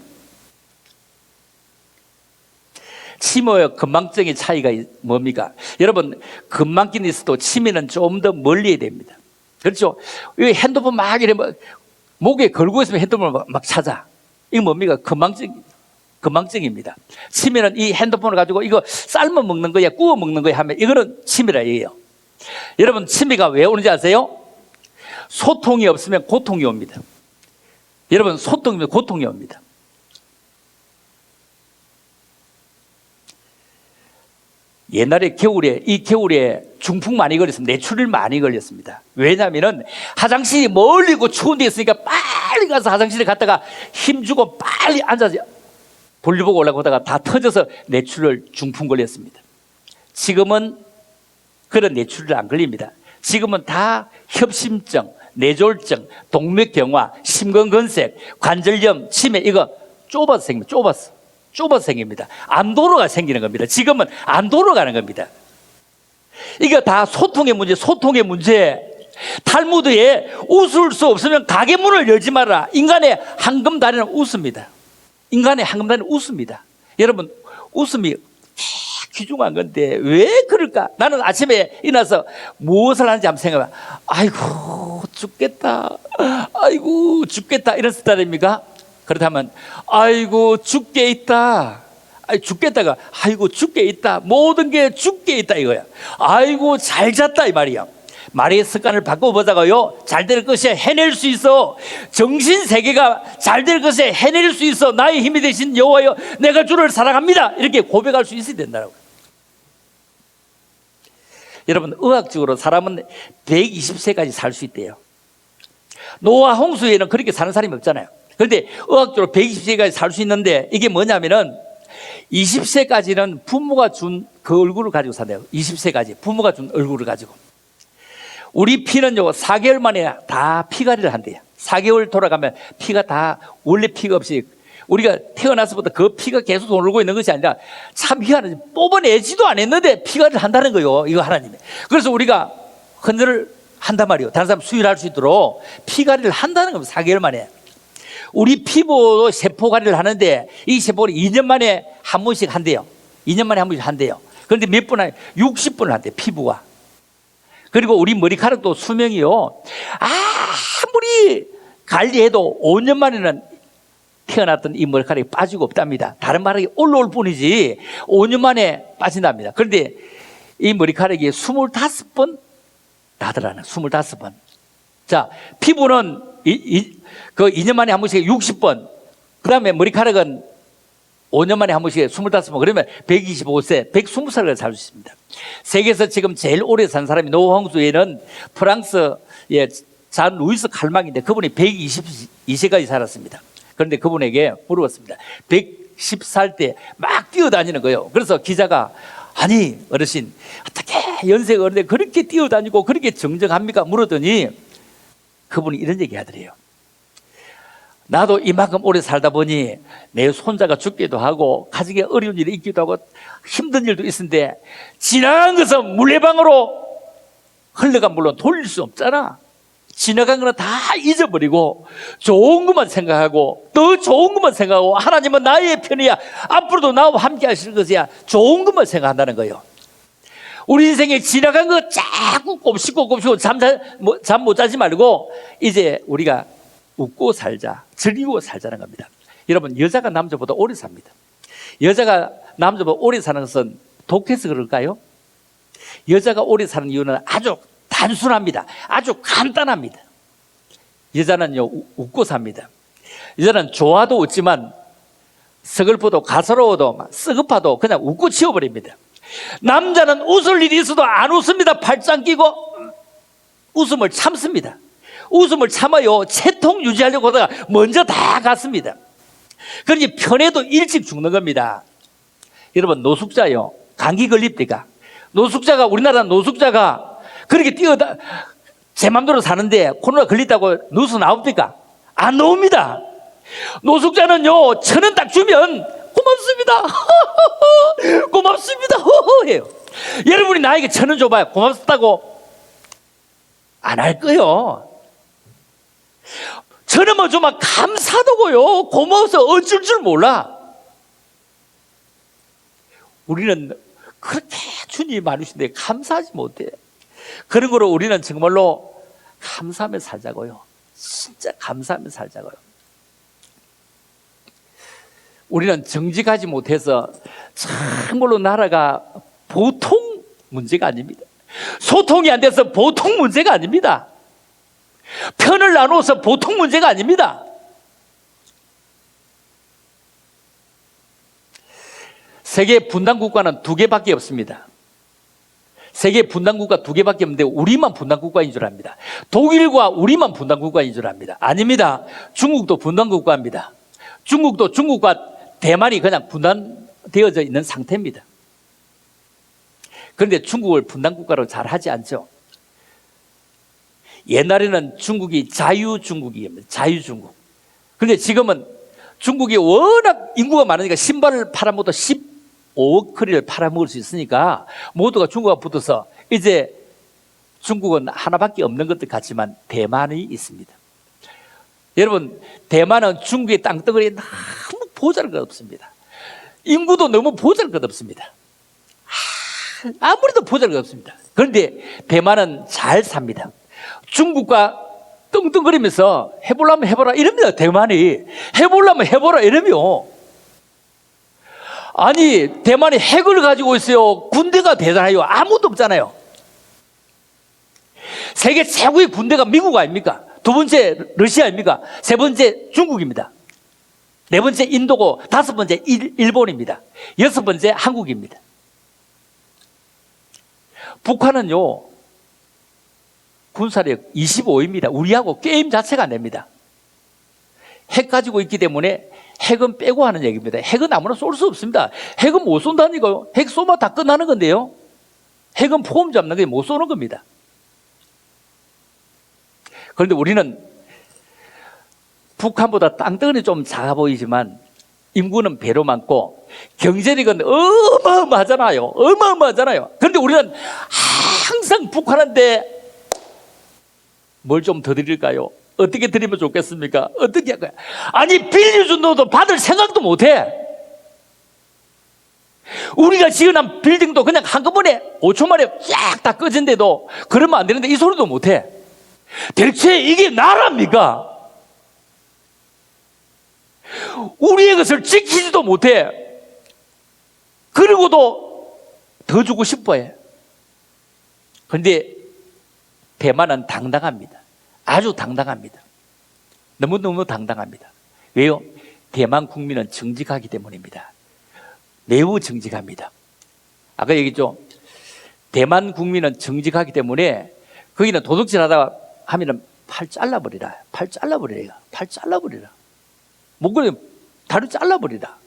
치매와 건망증의 차이가 뭡니까? 여러분, 건망증이 있어도 치매는 좀 더 멀리 해야 됩니다. 그렇죠? 핸드폰 막 이래 목에 걸고 있으면 핸드폰을 막 찾아. 이거 뭡니까? 건망증입니다. 치매는 이 핸드폰을 가지고 이거 삶아 먹는 거야, 구워 먹는 거야 하면 이거는 치매라 해요. 여러분, 치매가 왜 오는지 아세요? 소통이 없으면 고통이 옵니다. 여러분, 소통이면 고통이 옵니다. 옛날에 이 겨울에 중풍 많이 걸렸습니다. 뇌출혈 많이 걸렸습니다. 왜냐하면은 화장실이 멀리고 추운 데 있으니까 빨리 가서 화장실에 갔다가 힘주고 빨리 앉아서 볼일 보고 올라가다가 다 터져서 뇌출혈 중풍 걸렸습니다. 지금은 그런 뇌출혈 안 걸립니다. 지금은 다 협심증, 뇌졸중, 동맥경화, 심근건색, 관절염, 치매 이거 좁아서 생깁니다. 좁아서 생깁니다. 암도로가 생기는 겁니다. 지금은 암도로 가는 겁니다. 이거 다 소통의 문제. 탈무드에 웃을 수 없으면 가게 문을 열지 마라. 인간의 황금다리는 웃습니다. 여러분, 웃음이 귀중한 건데 왜 그럴까? 나는 아침에 일어나서 무엇을 하는지 한번 생각해봐. 아이고 죽겠다 이런 스타일입니까? 그렇다면 아이고 죽게 있다. 죽겠다가 아이고 죽게 있다. 모든 게 죽게 있다 이거야. 아이고 잘 잤다 이 말이야. 말의 습관을 바꿔보자고요. 잘 될 것이야. 해낼 수 있어. 정신 세계가 잘 될 것이야. 해낼 수 있어. 나의 힘이 되신 여호와여, 내가 주를 사랑합니다. 이렇게 고백할 수 있어야 된다고. 여러분, 의학적으로 사람은 120세까지 살 수 있대요. 노아 홍수에는 그렇게 사는 사람이 없잖아요. 그런데 의학적으로 120세까지 살 수 있는데 이게 뭐냐면은 20세까지는 부모가 준 그 얼굴을 가지고 산대요. 20세까지 부모가 준 얼굴을 가지고. 우리 피는요 4개월 만에 다 피가리를 한대요. 4개월 돌아가면 피가 다 원래 피가 없이, 우리가 태어나서부터 그 피가 계속 돌고 있는 것이 아니라 참 희한하지, 뽑아내지도 않았는데 피가리를 한다는 거예요. 이거 하나님이. 그래서 우리가 헌혈을 한단 말이에요. 다른 사람 수혈할 수 있도록 피가리를 한다는 겁니다. 4개월 만에. 우리 피부도 세포가리를 하는데 이 세포를 2년 만에 한 번씩 한대요. 2년 만에 한 번씩 한대요. 그런데 몇 분 안에 60분을 한대요. 피부가. 그리고 우리 머리카락도 수명이요, 아무리 관리해도 5년 만에는 태어났던 이 머리카락이 빠지고 없답니다. 다른 머리카락이 올라올 뿐이지 5년 만에 빠진답니다. 그런데 이 머리카락이 25번 나더라는 25번. 자, 피부는 그 2년 만에 한 번씩 60번. 그 다음에 머리카락은 5년 만에 한 번씩 25번. 그러면 125세, 120살까지 살 수 있습니다. 세계에서 지금 제일 오래 산 사람이 노아 홍수에는 프랑스의 잔 루이스 칼막인데 그분이 122세까지 살았습니다. 그런데 그분에게 물어봤습니다. 110살 때 막 뛰어다니는 거예요. 그래서 기자가, 아니 어르신 어떻게 연세가 어른데 그렇게 뛰어다니고 그렇게 정정합니까? 물었더니 그분이 이런 얘기 하더래요. 나도 이만큼 오래 살다 보니 내 손자가 죽기도 하고 가정에 어려운 일이 있기도 하고 힘든 일도 있는데 지나간 것은 물레방으로 흘러간 물로 돌릴 수 없잖아. 지나간 거는 다 잊어버리고 좋은 것만 생각하고 더 좋은 것만 생각하고 하나님은 나의 편이야. 앞으로도 나와 함께 하실 것이야. 좋은 것만 생각한다는 거예요. 우리 인생에 지나간 거 자꾸 곱씹고 잠 못 자지 말고 이제 우리가 웃고 살자, 즐기고 살자는 겁니다. 여러분, 여자가 남자보다 오래 삽니다. 여자가 남자보다 오래 사는 것은 독해서 그럴까요? 여자가 오래 사는 이유는 아주 단순합니다. 아주 간단합니다. 여자는요 웃고 삽니다. 여자는 좋아도 웃지만 서글퍼도 가스러워도 썩어파도 그냥 웃고 치워버립니다. 남자는 웃을 일이 있어도 안 웃습니다. 팔짱 끼고 웃음을 참습니다. 웃음을 참아요. 채통 유지하려고 하다가 먼저 다 갔습니다. 그러니 편해도 일찍 죽는 겁니다. 여러분, 노숙자요, 감기 걸립니까? 노숙자가, 우리나라 노숙자가 그렇게 제 맘대로 사는데 코로나 걸렸다고 뉴스 나옵니까? 안 나옵니다. 노숙자는요 1,000원 딱 주면 고맙습니다. 고맙습니다. 해요. 여러분이 나에게 1,000원 줘봐요. 고맙다고 안 할 거예요. 1,000원만 주면 감사하다고요. 고마워서 어쩔 줄 몰라. 우리는 그렇게 주님이 많으신데 감사하지 못해. 그런 거로 우리는 정말로 감사하며 살자고요. 진짜 감사하며 살자고요. 우리는 정직하지 못해서 정말로 나라가 보통 문제가 아닙니다. 소통이 안 돼서 보통 문제가 아닙니다. 편을 나눠서 보통 문제가 아닙니다. 세계 분단 국가는 2개밖에 없습니다. 세계 분단 국가 2개밖에 없는데 우리만 분단 국가인 줄 압니다. 독일과 우리만 분단 국가인 줄 압니다. 아닙니다. 중국도 분단 국가입니다. 중국도 중국과 대만이 그냥 분단되어져 있는 상태입니다. 그런데 중국을 분단 국가로 잘 하지 않죠. 옛날에는 중국이 자유중국이었습니다. 자유중국. 그런데 지금은 중국이 워낙 인구가 많으니까 신발을 팔아먹어도 15억 크리를 팔아먹을 수 있으니까 모두가 중국과 붙어서 이제 중국은 하나밖에 없는 것들 같지만 대만이 있습니다. 여러분, 대만은 중국의 땅덩어리 너무 보잘것없습니다. 인구도 너무 보잘것없습니다. 아무래도 보잘것없습니다. 그런데 대만은 잘 삽니다. 중국과 떵떵거리면서 해보려면 해보라 이럽니다. 대만이 해보려면 해보라 이러며, 아니 대만이 핵을 가지고 있어요. 군대가 대단해요. 아무도 없잖아요. 세계 최고의 군대가 미국 아닙니까? 두 번째 러시아입니까? 세 번째 중국입니다. 네 번째 인도고, 다섯 번째 일본입니다. 여섯 번째 한국입니다. 북한은요 군사력 25입니다. 우리하고 게임 자체가 안 됩니다. 핵 가지고 있기 때문에 핵은 빼고 하는 얘기입니다. 핵은 아무나 쏠 수 없습니다. 핵은 못 쏜다니까요. 핵 쏘면 다 끝나는 건데요. 핵은 포함 잡는 게 못 쏘는 겁니다. 그런데 우리는 북한보다 땅덩어리 좀 작아 보이지만 인구는 배로 많고 경제력은 어마어마하잖아요. 어마어마하잖아요. 그런데 우리는 항상 북한한테 뭘 좀 더 드릴까요? 어떻게 드리면 좋겠습니까? 어떻게 할까요? 아니 빌려준 돈도 받을 생각도 못해. 우리가 지어놓은 빌딩도 그냥 한꺼번에 5초 만에 쫙 다 꺼진데도 그러면 안 되는데 이 소리도 못해. 대체 이게 나라입니까? 우리의 것을 지키지도 못해. 그리고도 더 주고 싶어해. 그런데 대만은 당당합니다. 아주 당당합니다. 너무너무 당당합니다. 왜요? 대만 국민은 정직하기 때문입니다. 매우 정직합니다. 아까 얘기했죠. 대만 국민은 정직하기 때문에 거기는 도둑질 하다가 하면은 팔 잘라버리라. 팔 잘라버리라. 팔 잘라버리라. 목걸이 다리 잘라버리라.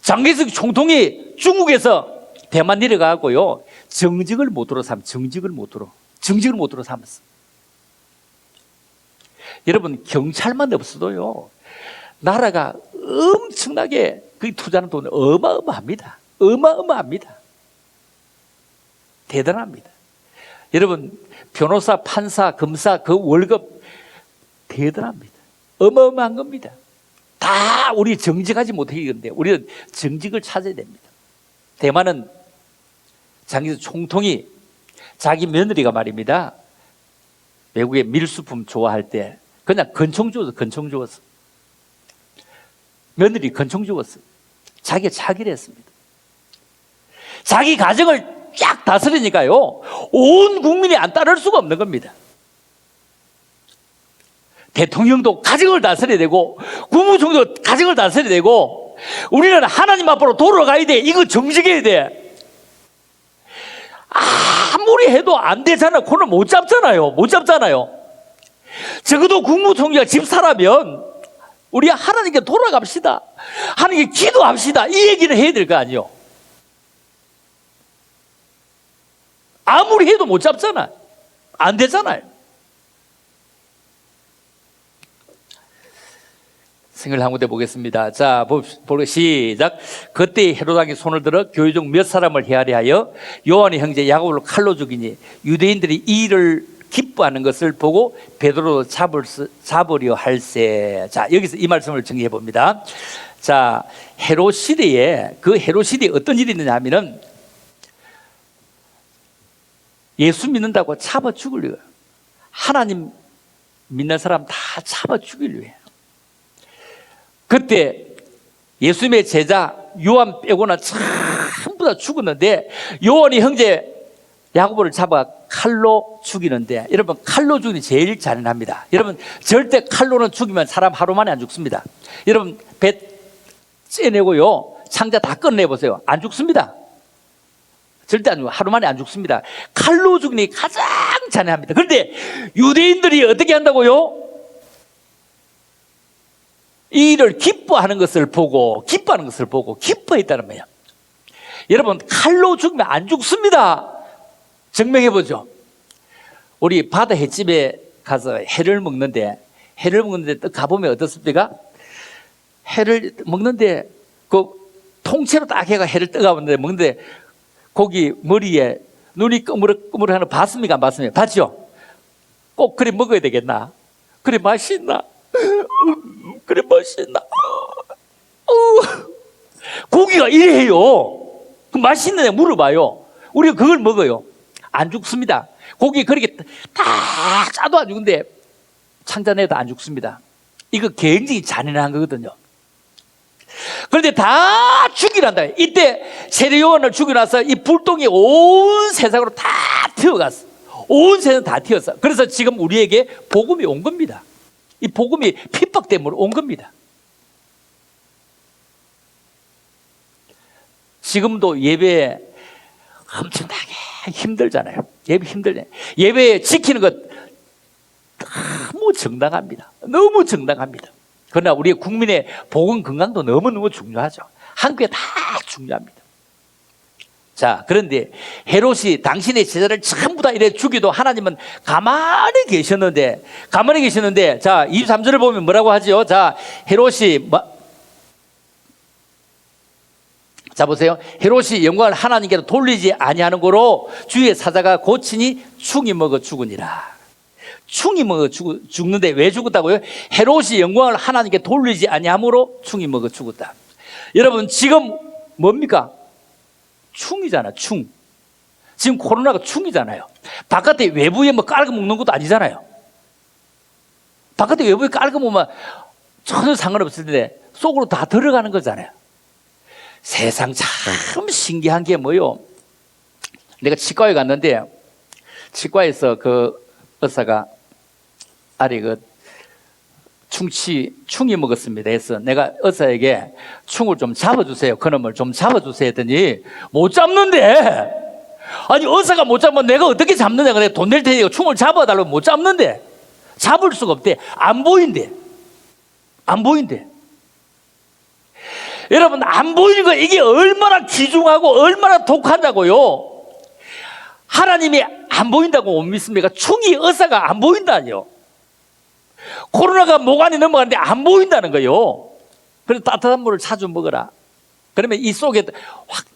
장개석 총통이 중국에서 대만 내려가고요. 정직을 못 들어 삼. 정직을 못 들어 삼았어. 여러분, 경찰만 없어도요 나라가 엄청나게 그 투자하는 돈은 어마어마합니다. 어마어마합니다. 대단합니다. 여러분, 변호사, 판사, 검사 그 월급 대단합니다. 어마어마한 겁니다. 다 우리 정직하지 못하기 때문에 우리는 정직을 찾아야 됩니다. 대만은 장개석 총통이 자기 며느리가 말입니다. 외국의 밀수품 좋아할 때 그냥 건총 주었어. 며느리 건총 주었어. 자기가 차기를 했습니다. 자기 가정을 쫙 다스리니까요 온 국민이 안 따를 수가 없는 겁니다. 대통령도 가정을 다스려야 되고 국무총리도 가정을 다스려야 되고 우리는 하나님 앞으로 돌아가야 돼. 이거 정직해야 돼. 아무리 해도 안 되잖아요. 코를 못 잡잖아요. 적어도 국무총리가 집사라면 우리 하나님께 돌아갑시다. 하나님께 기도합시다. 이 얘기는 해야 될 거 아니에요. 아무리 해도 못 잡잖아요. 안 되잖아요. 생을 한 군데 보겠습니다. 자, 보고 시작. 그때 헤롯 왕이 손을 들어 교회 중 몇 사람을 헤아려 하여 요한의 형제 야고보를 칼로 죽이니 유대인들이 이 일을 기뻐하는 것을 보고 베드로도 잡으려 할세. 자, 여기서 이 말씀을 정리해 봅니다. 자, 헤롯 시대에 어떤 일이 있느냐 하면은 예수 믿는다고 잡아 죽으려고 해요. 하나님 믿는 사람 다 잡아 죽이려고 해요. 그때 예수님의 제자 요한 빼고는 전부 다 죽었는데 요한이 형제 야고보를 잡아 칼로 죽이는데, 여러분 칼로 죽이는 제일 잔인합니다. 여러분 절대 칼로는 죽이면 사람 하루 만에 안 죽습니다. 여러분 배 째내고요 창자 다 꺼내보세요. 안 죽습니다. 절대 안 죽어요. 하루 만에 안 죽습니다. 칼로 죽으니 가장 잔인합니다. 그런데 유대인들이 어떻게 한다고요? 이 일을 기뻐하는 것을 보고 기뻐했다는 거예요. 여러분, 칼로 죽으면 안 죽습니다. 증명해보죠. 우리 바다 횟집에 가서 회를 먹는데 딱 가보면 어떻습니까? 회를 먹는데 그 통째로 딱 해가 회를 떠가는데 먹는데 고기 머리에 눈이 끄물끄물하는 봤습니까? 안 봤습니까? 봤죠? 꼭 그래 먹어야 되겠나? 그래 맛있나? 그래 맛있나? 고기가 이래요. 그 맛있느냐 물어봐요. 우리가 그걸 먹어요. 안 죽습니다. 고기 그렇게 다 짜도 안 죽는데 창자내도 안 죽습니다. 이거 굉장히 잔인한 거거든요. 그런데 다 죽이란다. 이때 세례요한을 죽이고 나서 이 불똥이 온 세상으로 다 튀어갔어. 온 세상 다 튀었어. 그래서 지금 우리에게 복음이 온 겁니다. 이 복음이 핍박 때문에 온 겁니다. 지금도 예배 엄청나게 힘들잖아요. 예배 힘들잖아요. 예배 지키는 것 너무 정당합니다. 너무 정당합니다. 그러나 우리 국민의 복음 건강도 너무너무 중요하죠. 한국에 다 중요합니다. 자, 그런데 헤롯이 당신의 제자를 전부 다 이래 죽이도 하나님은 가만히 계셨는데, 자, 23절을 보면 뭐라고 하죠? 자, 헤롯이, 자, 보세요. 헤롯이 영광을 하나님께로 돌리지 아니하는 거로 주의 사자가 고치니 충이 먹어 죽으니라. 충이 먹어 죽는데 왜 죽었다고요? 헤롯이 영광을 하나님께 돌리지 아니함으로 충이 먹어 죽었다. 여러분, 지금 뭡니까? 충이잖아, 충. 지금 코로나가 충이잖아요. 바깥에 외부에 뭐 깔고 먹는 것도 아니잖아요. 바깥에 외부에 깔고 먹으면 전혀 상관없을 텐데 속으로 다 들어가는 거잖아요. 세상 참 신기한 게 뭐요? 내가 치과에 갔는데 치과에서 그 의사가 아래 그 충이 먹었습니다. 해서 내가 의사에게 충을 좀 잡아주세요. 그놈을 좀 잡아주세요 했더니 못 잡는데. 아니 의사가 못 잡으면 내가 어떻게 잡느냐. 그래 돈 낼 테니까 충을 잡아달라고 못 잡는데. 잡을 수가 없대. 안 보인대. 여러분, 안 보이는 거 이게 얼마나 귀중하고 얼마나 독하다고요. 하나님이 안 보인다고 못 믿습니까? 충이 의사가 안 보인다니요. 코로나가 목 안에 넘어가는데 안 보인다는 거요. 그래서 따뜻한 물을 자주 먹어라. 그러면 이 속에 확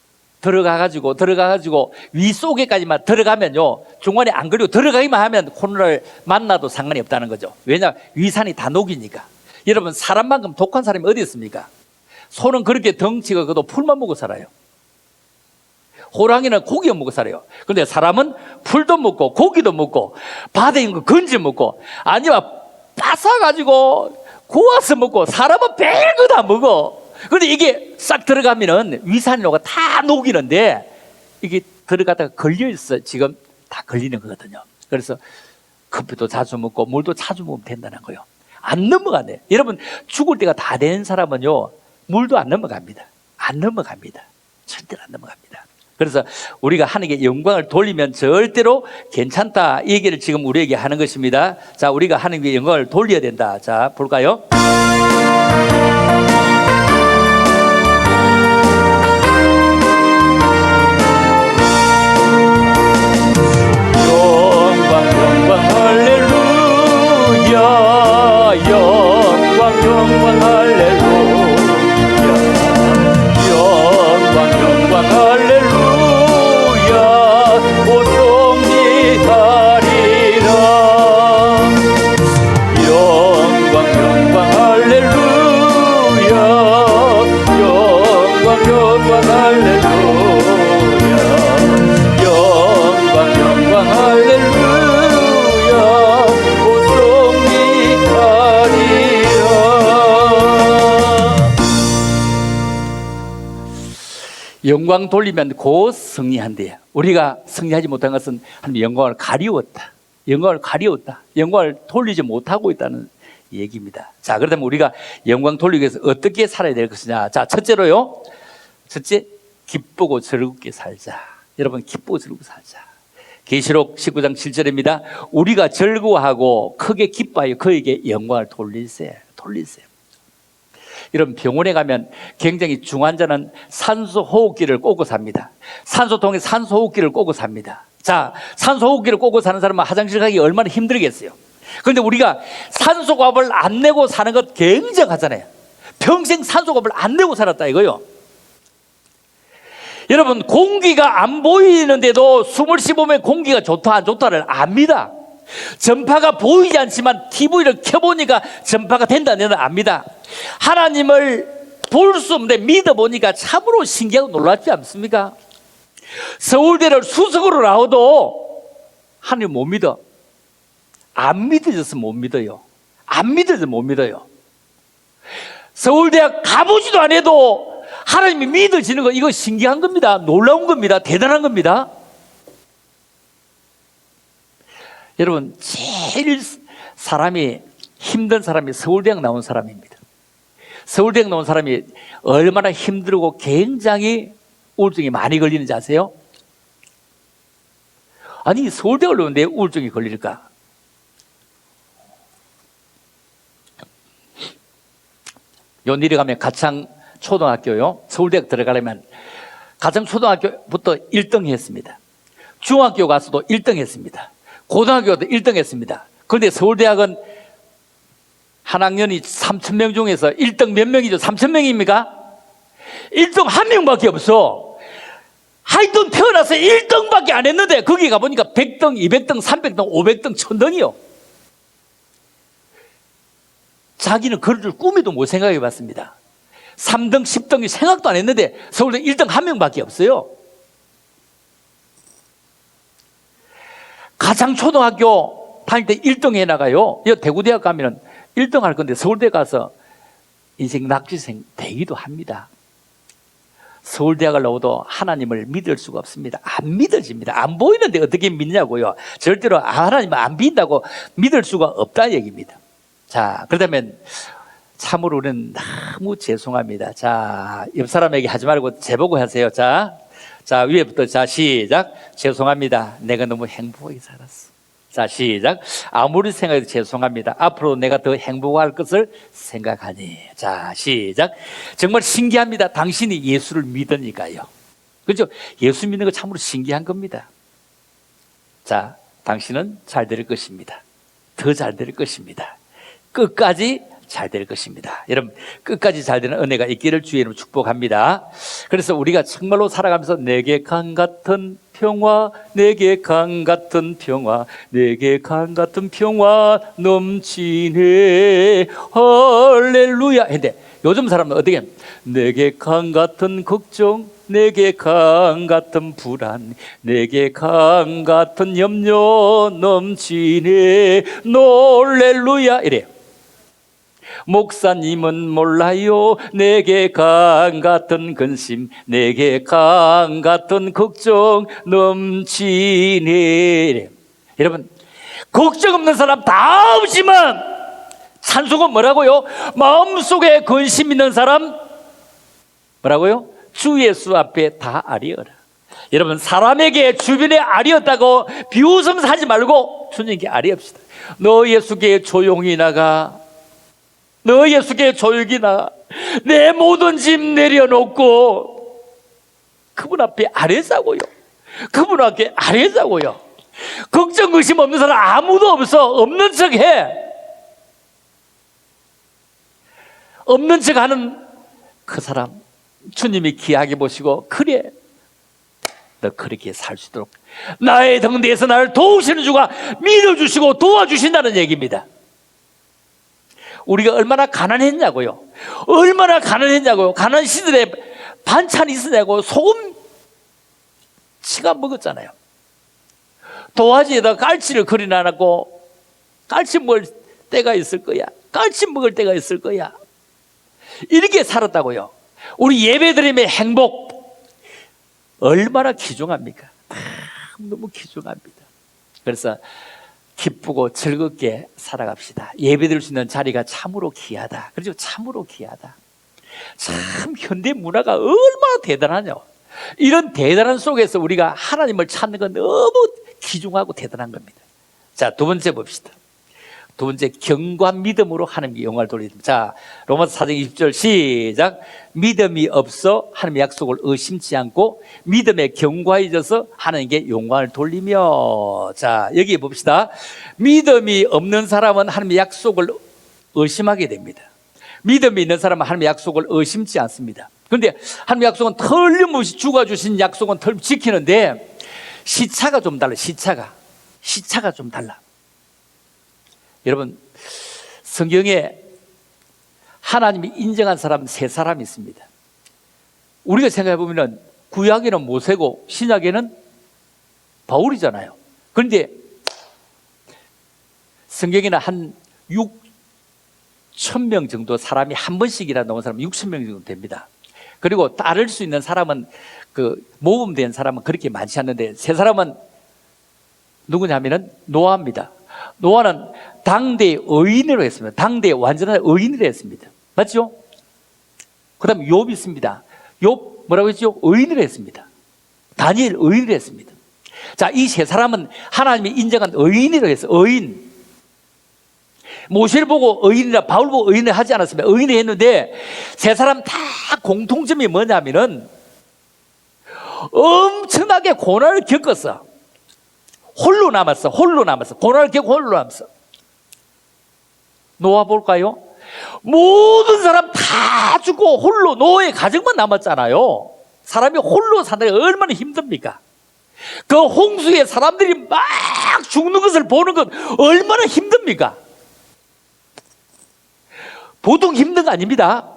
들어가가지고 위 속에까지만 들어가면요, 중간에 안 걸리고 들어가기만 하면 코로나를 만나도 상관이 없다는 거죠. 왜냐, 위산이 다 녹이니까. 여러분, 사람만큼 독한 사람이 어디 있습니까? 소는 그렇게 덩치가 커도 풀만 먹고 살아요. 호랑이는 고기만 먹고 살아요. 그런데 사람은 풀도 먹고 고기도 먹고 바다에 있는 거 건져 먹고 아니면 빠사가지고 구워서 먹고 사람은 별거 다 먹어. 그런데 이게 싹 들어가면은 위산료가 다 녹이는데 이게 들어가다가 걸려있어. 지금 다 걸리는 거거든요. 그래서 커피도 자주 먹고 물도 자주 먹으면 된다는 거예요. 안 넘어가네. 여러분, 죽을 때가 다 된 사람은요, 물도 안 넘어갑니다. 절대로 안 넘어갑니다. 그래서 우리가 하나님께 영광을 돌리면 절대로 괜찮다. 이 얘기를 지금 우리에게 하는 것입니다. 자, 우리가 하나님께 영광을 돌려야 된다. 자, 볼까요? 영광 할렐루야. 영광 할렐루야. 영광 할렐루야. 오송이 하리라. 영광 할렐루야. 영광 할렐루야. 영광 할렐루야. 오송이 하리라. 영광 돌리면 곧 승리한대요. 우리가 승리하지 못한 것은 하나님 영광을 가리웠다. 영광을 돌리지 못하고 있다는 얘기입니다. 자, 그렇다면 우리가 영광 돌리기 위해서 어떻게 살아야 될 것이냐. 자, 첫째로요. 첫째, 기쁘고 즐겁게 살자. 여러분 기쁘고 즐거고 살자. 계시록 19장 7절입니다. 우리가 즐거워하고 크게 기뻐하여 그에게 영광을 돌리세. 여러분 병원에 가면 굉장히 중환자는 산소호흡기를 꽂고 삽니다. 산소통에 산소호흡기를 꽂고 삽니다. 자, 산소호흡기를 꽂고 사는 사람은 화장실 가기 얼마나 힘들겠어요. 그런데 우리가 산소값을 안 내고 사는 것 굉장하잖아요. 평생 산소값을 안 내고 살았다 이거요. 여러분 공기가 안 보이는데도 숨을 쉬보면 공기가 좋다 안 좋다를 압니다. 전파가 보이지 않지만 TV를 켜보니까 전파가 된다 안 된다 압니다. 하나님을 볼 수 없는데 믿어보니까 참으로 신기하고 놀랍지 않습니까? 서울대를 수석으로 나와도 하나님 못 믿어. 안 믿어져서 못 믿어요. 안 믿어져서 못 믿어요. 서울대학 가보지도 안 해도 하나님이 믿어지는 거 이거 신기한 겁니다. 놀라운 겁니다. 대단한 겁니다. 여러분 제일 사람이 힘든 사람이 서울대학 나온 사람입니다. 서울대학 나온 사람이 얼마나 힘들고 굉장히 우울증이 많이 걸리는지 아세요? 아니 서울대학을 나오는데 우울증이 걸릴까? 요 내려가면 가창 초등학교요. 서울대학 들어가려면 가창 초등학교부터 1등 했습니다. 중학교 가서도 1등 했습니다. 고등학교도 1등 했습니다. 그런데 서울대학은 한 학년이 3,000명 중에서 1등 몇 명이죠? 3,000명입니까? 1등 한 명밖에 없어. 하여튼 태어나서 1등밖에 안 했는데 거기 가보니까 100등, 200등, 300등, 500등, 1000등이요. 자기는 그럴 줄 꿈에도 못 생각해 봤습니다. 3등, 10등이 생각도 안 했는데 서울대 1등 한 명밖에 없어요. 가장 초등학교 다닐 때 1등 해나가요. 대구대학 가면 1등 할 건데 서울대 가서 인생 낙지생 되기도 합니다. 서울대학을 나와도 하나님을 믿을 수가 없습니다. 안 믿어집니다. 안 보이는데 어떻게 믿냐고요. 절대로 하나님을 안 믿는다고 믿을 수가 없다 얘기입니다. 자, 그렇다면 참으로 우리는 너무 죄송합니다. 자, 옆 사람에게 하지 말고 제보고 하세요. 자, 위에부터 자 시작. 죄송합니다. 내가 너무 행복하게 살았어. 자, 시작. 아무리 생각해도 죄송합니다. 앞으로 내가 더 행복할 것을 생각하니. 자, 시작. 정말 신기합니다. 당신이 예수를 믿으니까요. 그렇죠? 예수 믿는 거 참으로 신기한 겁니다. 자, 당신은 잘 될 것입니다. 더 잘 될 것입니다. 끝까지 잘 될 것입니다. 여러분 끝까지 잘 되는 은혜가 있기를 주의 이름으로 축복합니다. 그래서 우리가 정말로 살아가면서 내게 강 같은 평화, 내게 강 같은 평화, 내게 강 같은 평화 넘치네 할렐루야 했는데 요즘 사람은 어떻게 합니까? 내게 강 같은 걱정, 내게 강 같은 불안, 내게 강 같은 염려 넘치네 놀렐루야 이래요. 목사님은 몰라요. 내게 강 같은 근심, 내게 강 같은 걱정 넘치네. 여러분 걱정 없는 사람 다 없지만 찬송은 뭐라고요? 마음속에 근심 있는 사람 뭐라고요? 주 예수 앞에 다 아리어라. 여러분 사람에게 주변에 아리었다고 비웃음 사지 말고 주님께 아리합시다. 너 예수께 조용히 나가. 너 예수께 조용히 나가. 내 모든 짐 내려놓고 그분 앞에 아뢰자고요. 그분 앞에 아뢰자고요. 걱정 의심 없는 사람 아무도 없어. 없는 척해. 없는 척하는 그 사람 주님이 귀하게 보시고 그래 너 그렇게 살 수 있도록 나의 등대에서 나를 도우시는 주가 믿어주시고 도와주신다는 얘기입니다. 우리가 얼마나 가난했냐고요. 얼마나 가난했냐고요. 가난 시절에 반찬이 있으냐고 소금 치가 먹었잖아요. 도화지에다 깔치를 그려놔놓고 깔치 먹을 때가 있을 거야. 깔치 먹을 때가 있을 거야. 이렇게 살았다고요. 우리 예배드림의 행복 얼마나 귀중합니까? 너무 귀중합니다. 그래서 기쁘고 즐겁게 살아갑시다. 예배드릴 수 있는 자리가 참으로 귀하다. 그렇죠? 참으로 귀하다. 참 현대 문화가 얼마나 대단하냐. 이런 대단한 속에서 우리가 하나님을 찾는 건 너무 귀중하고 대단한 겁니다. 자, 두 번째 봅시다. 두 번째, 경과 믿음으로 하나님께 영광을 돌립니다. 자, 로마서 4장 20절 시작. 믿음이 없어 하나님의 약속을 의심치 않고 믿음에 경과해져서 하나님께 영광을 돌리며. 자, 여기 봅시다. 믿음이 없는 사람은 하나님의 약속을 의심하게 됩니다. 믿음이 있는 사람은 하나님의 약속을 의심치 않습니다. 그런데 하나님의 약속은 틀림없이 주가 주신 약속은 지키는데 시차가 좀 달라요. 시차가 좀 달라. 여러분, 성경에 하나님이 인정한 사람 세 사람이 있습니다. 우리가 생각해 보면 구약에는 모세고 신약에는 바울이잖아요. 그런데 성경에는 한 6,000명 정도 사람이 한 번씩이라 나온 사람은 6,000명 정도 됩니다. 그리고 따를 수 있는 사람은 모범된 사람은 그렇게 많지 않는데 세 사람은 누구냐면은 노아입니다. 노아는 당대의 의인으로 했습니다. 당대의 완전한 의인으로 했습니다. 맞죠? 그 다음에 욥이 있습니다. 욥 뭐라고 했죠? 의인으로 했습니다. 다니엘 의인으로 했습니다. 자, 이 세 사람은 하나님이 인정한 의인으로 했어요. 의인. 모세를 보고 의인이라 바울 보고 의인을 하지 않았습니다. 의인을 했는데 세 사람 다 공통점이 뭐냐면은 엄청나게 고난을 겪었어. 홀로 남았어. 고난을 겪고 홀로 남았어. 노아 볼까요? 모든 사람 다 죽고 홀로 노아의 가정만 남았잖아요. 사람이 홀로 사는 게 얼마나 힘듭니까? 그 홍수에 사람들이 막 죽는 것을 보는 건 얼마나 힘듭니까? 보통 힘든 거 아닙니다.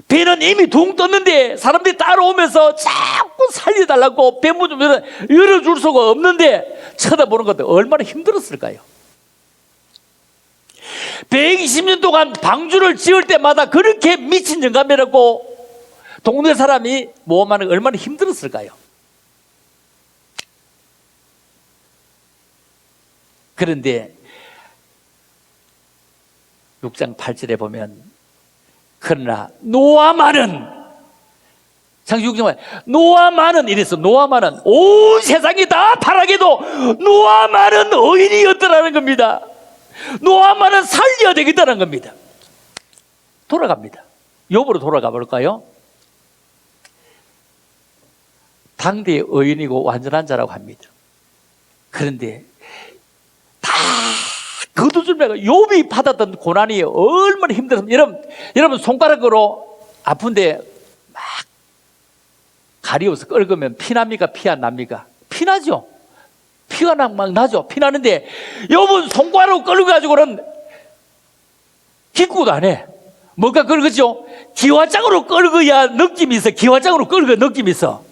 배는 이미 둥 떴는데 사람들이 따라오면서 자꾸 살려달라고 배문 좀 열어줄 수가 없는데 쳐다보는 것도 얼마나 힘들었을까요? 120년 동안 방주를 지을 때마다 그렇게 미친 영감이라고 동네 사람이 모험하는 게 얼마나 힘들었을까요? 그런데 6장 8절에 보면 그러나 노아만은 창세기 6장 노아만은 이랬어. 노아만은 온 세상이 다 타락해도 노아만은 의인이었더라는 겁니다. 노아만은 살려야 되겠다는 겁니다. 돌아갑니다. 욥으로 돌아가 볼까요? 당대의 의인이고 완전한 자라고 합니다. 그런데 다 거두절미하고 욥이 받았던 고난이 얼마나 힘들었습니까? 여러분 손가락으로 아픈데 막 가리워서 긁으면 피납니까? 피 안 납니까? 피나죠. 피가 막 나죠. 피나는데 욥은 손가락으로 긁어가지고는 기구도 안 해. 뭔가 긁었죠? 기와장으로 긁어야 느낌이 있어. 기와장으로 긁어 느낌이 있어.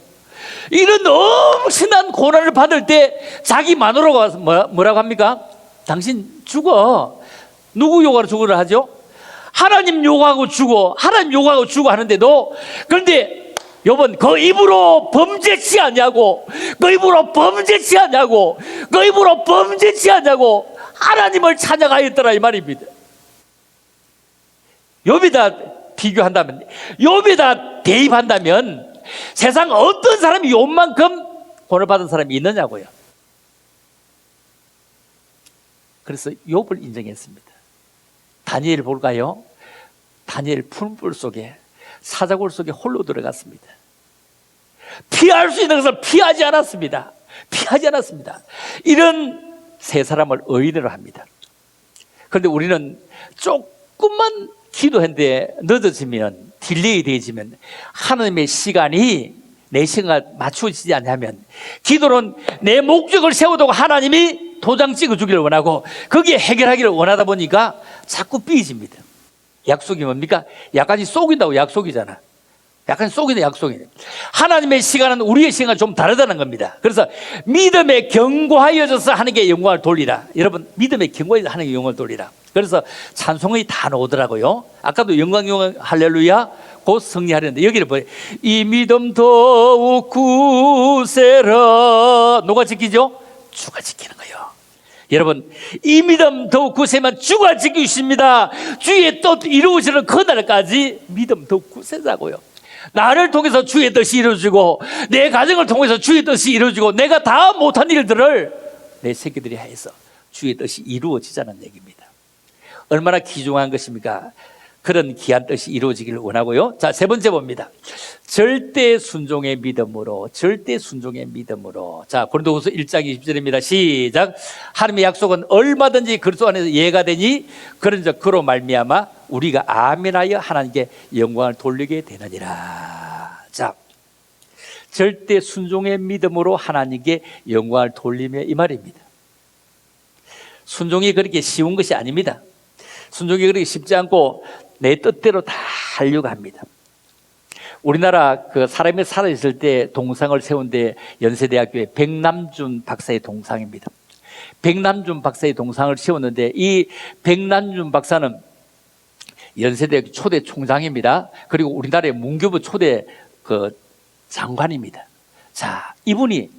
이런 엄청난 고난을 받을 때 자기 마누라가 뭐라고 합니까? 당신 죽어. 누구 욕하러 죽으라 하죠? 하나님 욕하고 죽어. 하나님 욕하고 죽어 하는데도 그런데 욥은 그 입으로 범죄치 않냐고, 그 입으로 범죄치 않냐고, 그 입으로 범죄치 않냐고 하나님을 찬양하였더라 이 말입니다. 욥이다 비교한다면, 욥이다 대입한다면 세상 어떤 사람이 욥만큼 고난을 받은 사람이 있느냐고요. 그래서 욥을 인정했습니다. 다니엘 볼까요? 다니엘 풀불 속에 사자굴 속에 홀로 들어갔습니다. 피할 수 있는 것을 피하지 않았습니다. 이런 세 사람을 의인으로 합니다. 그런데 우리는 조금만 기도했는데 늦어지면, 딜레이 되지면 하나님의 시간이 내 시간과 맞추어지지 않냐면, 기도는 내 목적을 세워두고 하나님이 도장 찍어주기를 원하고 거기에 해결하기를 원하다 보니까 자꾸 삐집니다. 약속이 뭡니까? 약간이 속인다고 약속이잖아. 약간 속이네 약속이네. 하나님의 시간은 우리의 시간과 좀 다르다는 겁니다. 그래서 믿음에 견고하여져서 하나님께 영광을 돌리라. 여러분, 믿음에 견고해서 하나님께 영광을 돌리라. 그래서 찬송이 다 나오더라고요. 아까도 영광 할렐루야 곧 승리하려는데 여기를 보여. 이 믿음 더욱 굳세라. 누가 지키죠? 주가 지키는 거예요. 여러분, 이 믿음 더욱 굳세면 주가 지키십니다. 주의 뜻 이루어지는 그날까지 믿음 더욱 굳세자고요. 나를 통해서 주의 뜻이 이루어지고 내 가정을 통해서 주의 뜻이 이루어지고 내가 다 못한 일들을 내 새끼들이 해서 주의 뜻이 이루어지자는 얘기입니다. 얼마나 귀중한 것입니까? 그런 귀한 뜻이 이루어지기를 원하고요. 자, 세 번째 봅니다. 절대 순종의 믿음으로, 절대 순종의 믿음으로. 자, 고린도후서 1장 20절입니다. 시작. 하나님의 약속은 얼마든지 그리스도 안에서 예가 되니 그런즉 그로 말미암아 우리가 아멘하여 하나님께 영광을 돌리게 되느니라. 자, 절대 순종의 믿음으로 하나님께 영광을 돌리며 이 말입니다. 순종이 그렇게 쉬운 것이 아닙니다. 순종이 그렇게 쉽지 않고 내 뜻대로 다 하려고 합니다. 우리나라 그 사람이 살아있을 때 동상을 세운 데 연세대학교의 백남준 박사의 동상입니다. 백남준 박사의 동상을 세웠는데 이 백남준 박사는 연세대학교 초대 총장입니다. 그리고 우리나라의 문교부 초대 그 장관입니다. 자, 이분이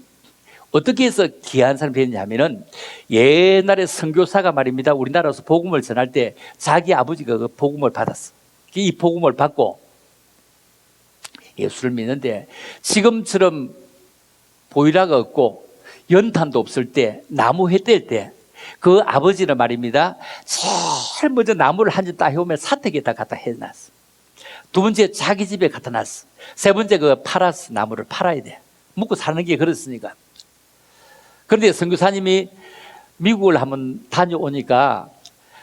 어떻게 해서 귀한 사람이 됐냐면은 옛날에 선교사가 말입니다. 우리나라에서 복음을 전할 때 자기 아버지가 그 복음을 받았어. 이 복음을 받고 예수를 믿는데 지금처럼 보일러가 없고 연탄도 없을 때 나무 해 뗄 때 그 아버지는 말입니다. 제일 먼저 나무를 한 점 따해오면 사택에다 갖다 해놨어. 두 번째 자기 집에 갖다 놨어. 세 번째 그 팔았어. 나무를 팔아야 돼. 먹고 사는 게 그렇으니까. 그런데 선교사님이 미국을 한번 다녀오니까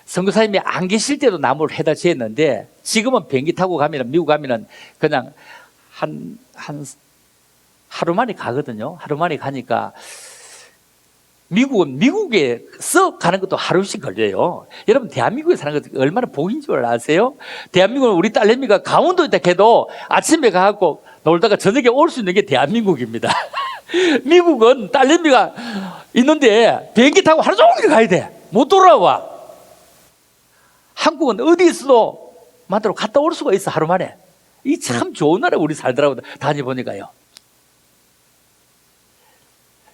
선교사님이 안 계실 때도 나무를 해다 지었는데 지금은 비행기 타고 가면 미국 가면은 그냥 한 하루 만에 가거든요. 하루 만에 가니까 미국은 미국에 썩 가는 것도 하루씩 걸려요. 여러분 대한민국에 사는 것 얼마나 복인 줄 아세요? 대한민국은 우리 딸내미가 강원도에 있다 해도 아침에 가고 놀다가 저녁에 올 수 있는 게 대한민국입니다. 미국은 딸내미가 있는데 비행기 타고 하루 종일 가야 돼. 못 돌아와. 한국은 어디 있어도 만들어 갔다 올 수가 있어. 하루 만에. 이 참 좋은 나라 우리 살더라고 다녀보니까요.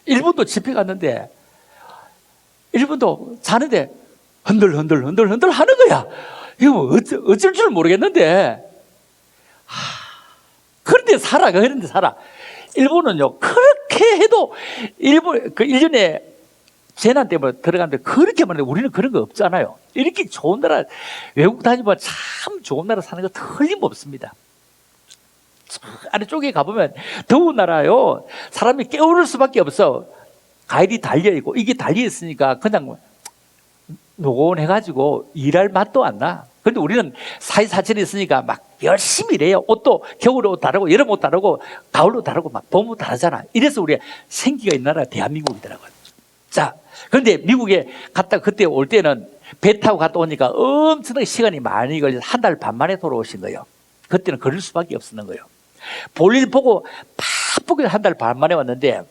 일본도 집회 갔는데 일본도 자는데 흔들흔들 하는 거야. 이거 뭐 어쩔 줄 모르겠는데 그런데 살아. 그런데 살아. 일본은요 그렇게 해도 일본 그 1년에 재난 때문에 들어가는데 그렇게 많은데 우리는 그런 거 없잖아요. 이렇게 좋은 나라 외국 다니면 참 좋은 나라 사는 거 틀림없습니다. 아래쪽에 가보면 더운 나라요 사람이 깨어날 수밖에 없어. 과일이 달려있고 이게 달려있으니까 그냥 노곤해가지고 일할 맛도 안 나. 그런데 우리는 사이사철이 있으니까 막 열심히 일해요. 옷도 겨울에 옷 다르고 여름 옷 다르고 가을로 다르고 막 봄 옷 다르잖아. 이래서 우리가 생기가 있는 나라가 대한민국이더라고요. 자, 그런데 미국에 갔다 그때 올 때는 배 타고 갔다 오니까 엄청나게 시간이 많이 걸려서 한 달 반 만에 돌아오신 거예요. 그때는 그럴 수밖에 없었는 거예요. 볼일 보고 바쁘게 한 달 반 만에 왔는데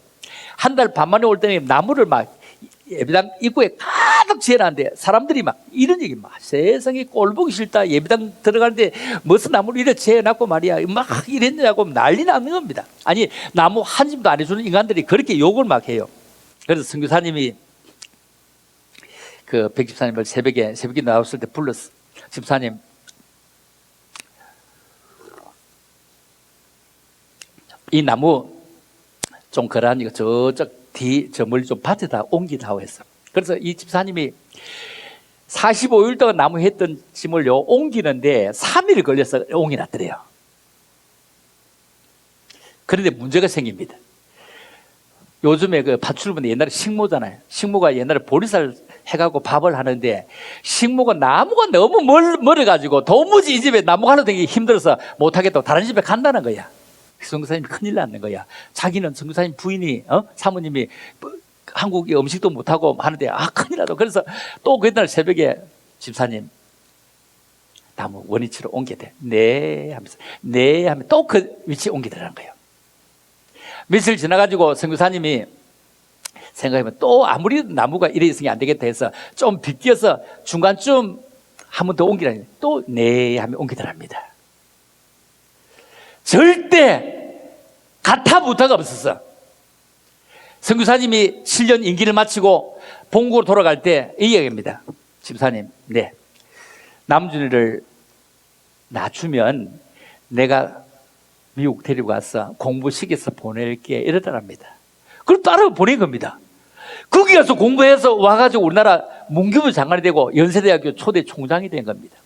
한 달 반 만에 올 때는 나무를 막 예배당 입구에 가득 지어놨는데 사람들이 막 이런 얘기 막 세상에 꼴 보기 싫다. 예배당 들어가는데 무슨 나무를 이렇게 지어놨고 말이야. 막 이랬냐고 난리 나는 겁니다. 아니 나무 한 집도 안 해주는 인간들이 그렇게 욕을 막 해요. 그래서 선교사님이 그 백집사님을 새벽에 나왔을 때 불렀어. 집사님 이 나무 좀 그러하니까 저쪽 저 멀리 좀 밭에다 옮기다고 했어. 그래서 이 집사님이 45일 동안 나무 했던 짐을요 옮기는데 3일 걸려서 옮겨놨더래요. 그런데 문제가 생깁니다. 요즘에 그 밭출분 옛날에 식모잖아요. 식모가 옛날에 보리쌀 해가고 밥을 하는데 식모가 나무가 너무 멀어가지고 도무지 이 집에 나무 하나 되기 힘들어서 못하겠다고 다른 집에 간다는 거야. 선교사님이 큰일 났는 거야. 자기는 선교사님 부인이 사모님이 한국 음식도 못하고 하는데 큰일 나다. 그래서 또 그날 새벽에 집사님 나무 원위치로 옮겨야 돼. 네 하면서 네 하면 또 그 위치에 옮기더라는 거예요. 며칠 지나가지고 선교사님이 생각해보면 또 아무리 나무가 이래 있으니 안 되겠다 해서 좀 비껴서 중간쯤 한 번 더 옮기라니 또 네 하면 옮기더랍니다. 절대 가타부타가 없었어. 선교사님이 7년 임기를 마치고 본국으로 돌아갈 때 이 얘기입니다. 집사님, 네, 남준이를 낳주면 내가 미국 데리고 가서 공부시켜서 보낼게 이러더랍니다. 그걸 따라 보낸 겁니다. 거기 가서 공부해서 와가지고 우리나라 문교부 장관이 되고 연세대학교 초대 총장이 된 겁니다.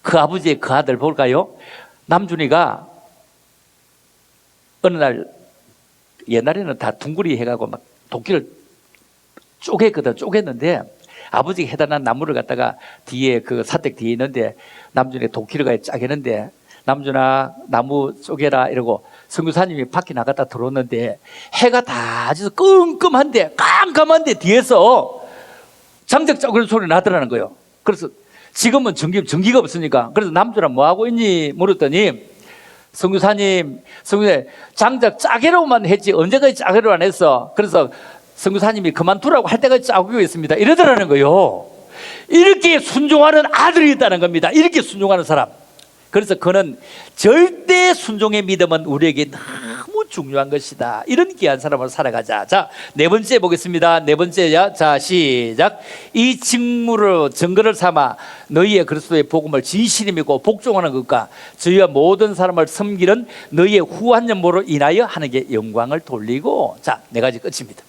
그 아버지의 그 아들 볼까요? 남준이가 어느 날, 옛날에는 다 둥그리 해가고 막 도끼를 쪼갰는데 아버지가 해다 난 나무를 갖다가 뒤에 그 사택 뒤에 있는데 남준이 도끼를 가에 짜겠는데 남준아 나무 쪼개라 이러고 선교사님이 밖에 나갔다 들어오는데 해가 다 져서 끔끔한데 깜깜한데 뒤에서 장작 쪼그리는 소리 나더라는 거예요. 그래서 지금은 전기가 없으니까 그래서 남준아 뭐 하고 있니 물었더니 선교사님 장작 짜게로만 했지 언제까지 짜게로 안 했어. 그래서 선교사님이 그만두라고 할 때까지 짜고 있습니다 이러더라는 거예요. 이렇게 순종하는 아들이 있다는 겁니다. 이렇게 순종하는 사람. 그래서 그는 절대 순종의 믿음은 우리에게 너무 중요한 것이다. 이런 귀한 사람으로 살아가자. 자, 네 번째 보겠습니다. 네 번째야. 자, 시작. 이 증거를 삼아 너희의 그리스도의 복음을 진실히 믿고 복종하는 것과 저희와 모든 사람을 섬기는 너희의 후한 연보로 인하여 하나님께 영광을 돌리고. 자, 네 가지 끝입니다.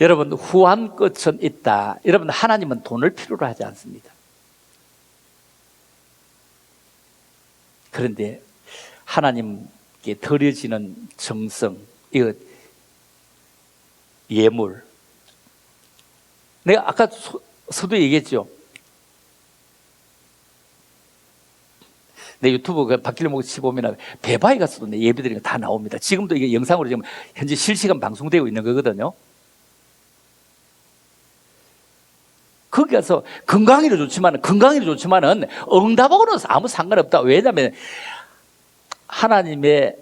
여러분, 후한 끝은 있다. 여러분, 하나님은 돈을 필요로 하지 않습니다. 그런데 하나님께 드려지는 정성, 이거 예물. 내가 아까 서두에 얘기했죠. 내 유튜브 박길래 목치 보면 배바에 가서도 내 예배드리는 거 다 나옵니다. 지금도 이게 영상으로 지금 현재 실시간 방송되고 있는 거거든요. 거기 가서 건강에도 좋지만은 응답하고는 아무 상관없다. 왜냐하면 하나님의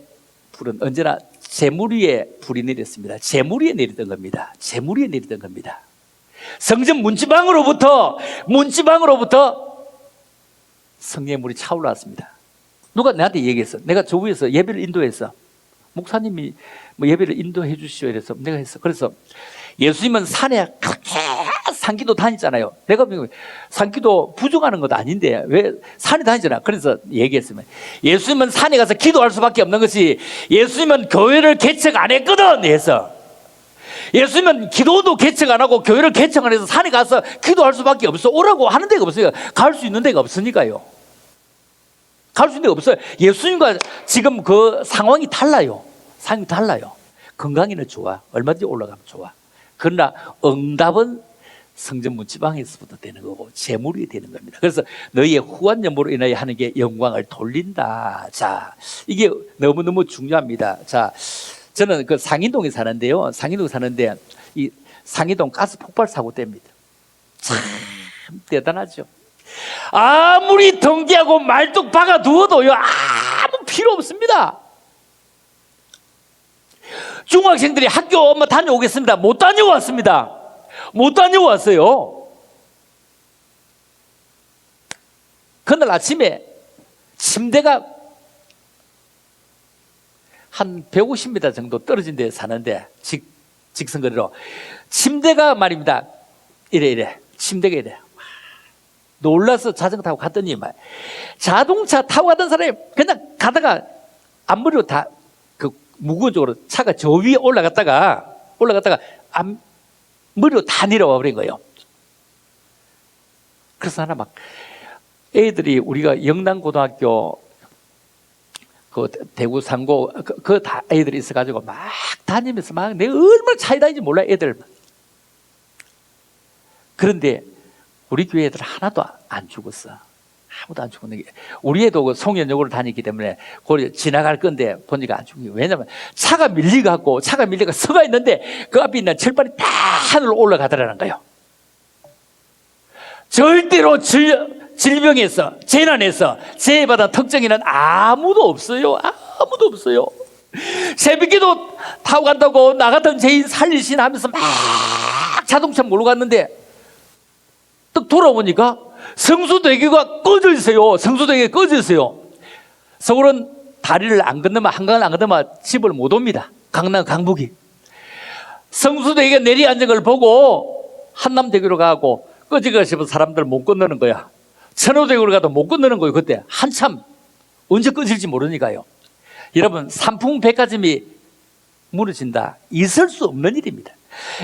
불은 언제나 재물 위에 불이 내렸습니다. 재물 위에 내리던 겁니다. 재물 위에 내리던 겁니다. 성전 문지방으로부터 성령의 물이 차올랐습니다. 누가 나한테 얘기했어. 내가 저 위에서 예배를 인도했어. 목사님이 뭐 예배를 인도해 주시오 이래서 내가 했어. 그래서 예수님은 산에 그렇게 산기도 다니잖아요. 내가 산기도 부족하는 것도 아닌데 왜 산에 다니잖아. 그래서 얘기했으면 예수님은 산에 가서 기도할 수밖에 없는 것이 예수님은 교회를 개척 안 했거든 해서 예수님은 기도도 개척 안 하고 교회를 개척 안 해서 산에 가서 기도할 수밖에 없어. 오라고 하는 데가 없어요. 갈 수 있는 데가 없으니까요. 갈 수 있는 데가 없어요. 예수님과 지금 그 상황이 달라요. 상황이 달라요. 건강에는 좋아. 얼마든지 올라가면 좋아. 그러나 응답은 성전 문지방에서부터 되는 거고 재물이 되는 겁니다. 그래서 너희의 후한 연보로 인하여 하는 게 영광을 돌린다. 자, 이게 너무너무 중요합니다. 자, 저는 그 상인동에 사는데요. 상인동에 사는데 이 상인동 가스 폭발 사고 때입니다. 참 대단하죠. 아무리 등기하고 말뚝 박아 두어도요 아무 필요 없습니다. 중학생들이 학교 엄마 다녀오겠습니다. 못 다녀왔습니다. 못 다녀왔어요. 그날 아침에 침대가 한 150m 정도 떨어진 데 사는데 직선거리로 침대가 말입니다. 이래 침대가 이래. 놀라서 자전거 타고 갔더니 자동차 타고 가던 사람이 그냥 가다가 앞머리로 다 그 무거운 쪽으로 차가 저 위에 올라갔다가 앞머리로 다 내려와 버린 거예요. 그래서 하나 막 애들이 우리가 영남고등학교 그 대구 상고 그 다 애들이 있어가지고 막 다니면서 막 내가 얼마나 차이 다니는지 몰라 애들. 그런데 우리 교회 애들 하나도 안 죽었어. 아무도 안 죽었는데 우리 애도 그 송년역으로 다니기 때문에 거기 지나갈 건데 보니까 안 죽은 게 왜냐면 차가 밀리가 서가 있는데 그 앞에 있는 철판이 다 하늘로 올라가더라는 거예요. 절대로 질병에서 재난에서 재해받은 특정인은 아무도 없어요. 아무도 없어요. 새벽에도 타고 간다고 나 같은 죄인 살리신 하면서 막 자동차 몰고 갔는데 딱 돌아보니까 성수대교가 꺼져 있어요. 성수대교가 꺼져 있어요. 서울은 다리를 안 건너면 한강을 안 건너면 집을 못 옵니다. 강남 강북이. 성수대교가 내리앉은 걸 보고 한남대교로 가고 꺼지가 싶은 사람들 못 건너는 거야. 천호대교를 가도 못 건너는 거예요. 그때 한참 언제 끊질지 모르니까요. 여러분, 삼풍백화점이 무너진다, 있을 수 없는 일입니다.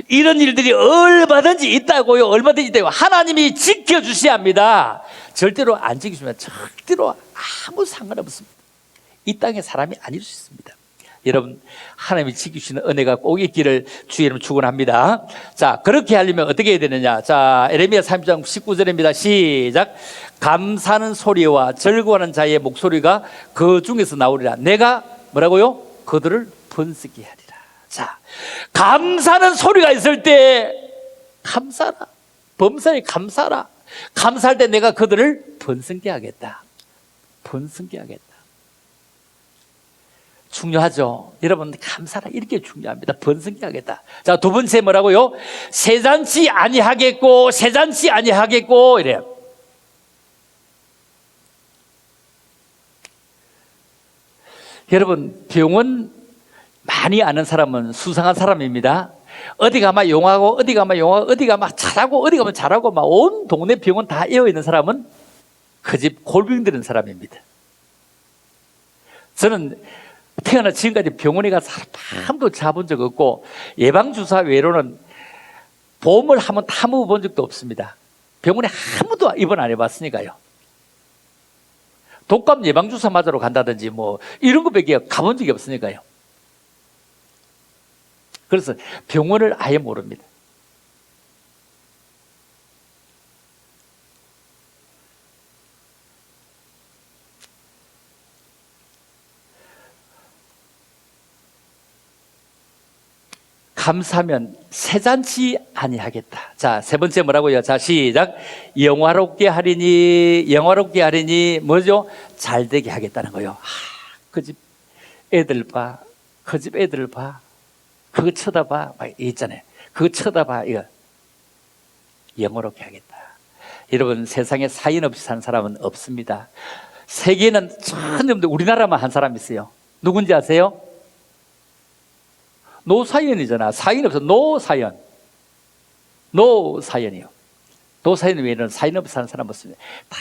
이런 일들이 얼마든지 있다고요. 얼마든지 있다고. 하나님이 지켜주셔야 합니다. 절대로 안 지켜주면 절대로 아무 상관없습니다. 이 땅의 사람이 아닐 수 있습니다. 여러분, 하나님이 지키시는 은혜가 꼭 있기를 주의 이름으로 축원합니다. 자, 그렇게 하려면 어떻게 해야 되느냐? 자, 에레미야 30장 19절입니다. 시작. 감사하는 소리와 즐거워하는 자의 목소리가 그 중에서 나오리라. 내가 뭐라고요? 그들을 번성케 하리라. 자, 감사하는 소리가 있을 때 감사하라. 범사에 감사하라. 감사할 때 내가 그들을 번성케 하겠다. 번성케 하겠다. 중요하죠. 여러분, 감사라, 이렇게 중요합니다. 번성케 하겠다. 자, 두 번째 뭐라고요? 새잔치 아니하겠고, 새잔치 아니하겠고, 이래요. 여러분, 병원 많이 아는 사람은 수상한 사람입니다. 어디 가면 용하고, 어디 가면 용하고, 어디 가면 잘하고, 어디 가면 잘하고, 막 온 동네 병원 다 에어 있는 사람은 그 집 골병 들은 사람입니다. 저는 태어나 지금까지 병원에 가서 한번도 자본 적 없고, 예방주사 외로는 보험을 한번 타먹어 본 적도 없습니다. 병원에 한 번도 입원 안 해봤으니까요. 독감 예방주사 맞으러 간다든지 뭐 이런 것밖에 가본 적이 없으니까요. 그래서 병원을 아예 모릅니다. 감사하면 새잔치 아니하겠다. 자, 세 번째 뭐라고요? 자, 시작. 영화롭게 하리니 뭐죠? 잘되게 하겠다는 거예요. 그 집 애들 봐, 그 집 애들 봐, 그거 쳐다봐, 막 있잖아요. 그거 쳐다봐, 이거 영화롭게 하겠다. 여러분, 세상에 사인 없이 사는 사람은 없습니다. 세계는 전혀 없는데 우리나라만 한 사람 있어요. 누군지 아세요? 노사연이잖아. 사인 없어. 노사연. 노사연이요. 노사연 외에는 사인 없이 사는 사람 없습니다. 다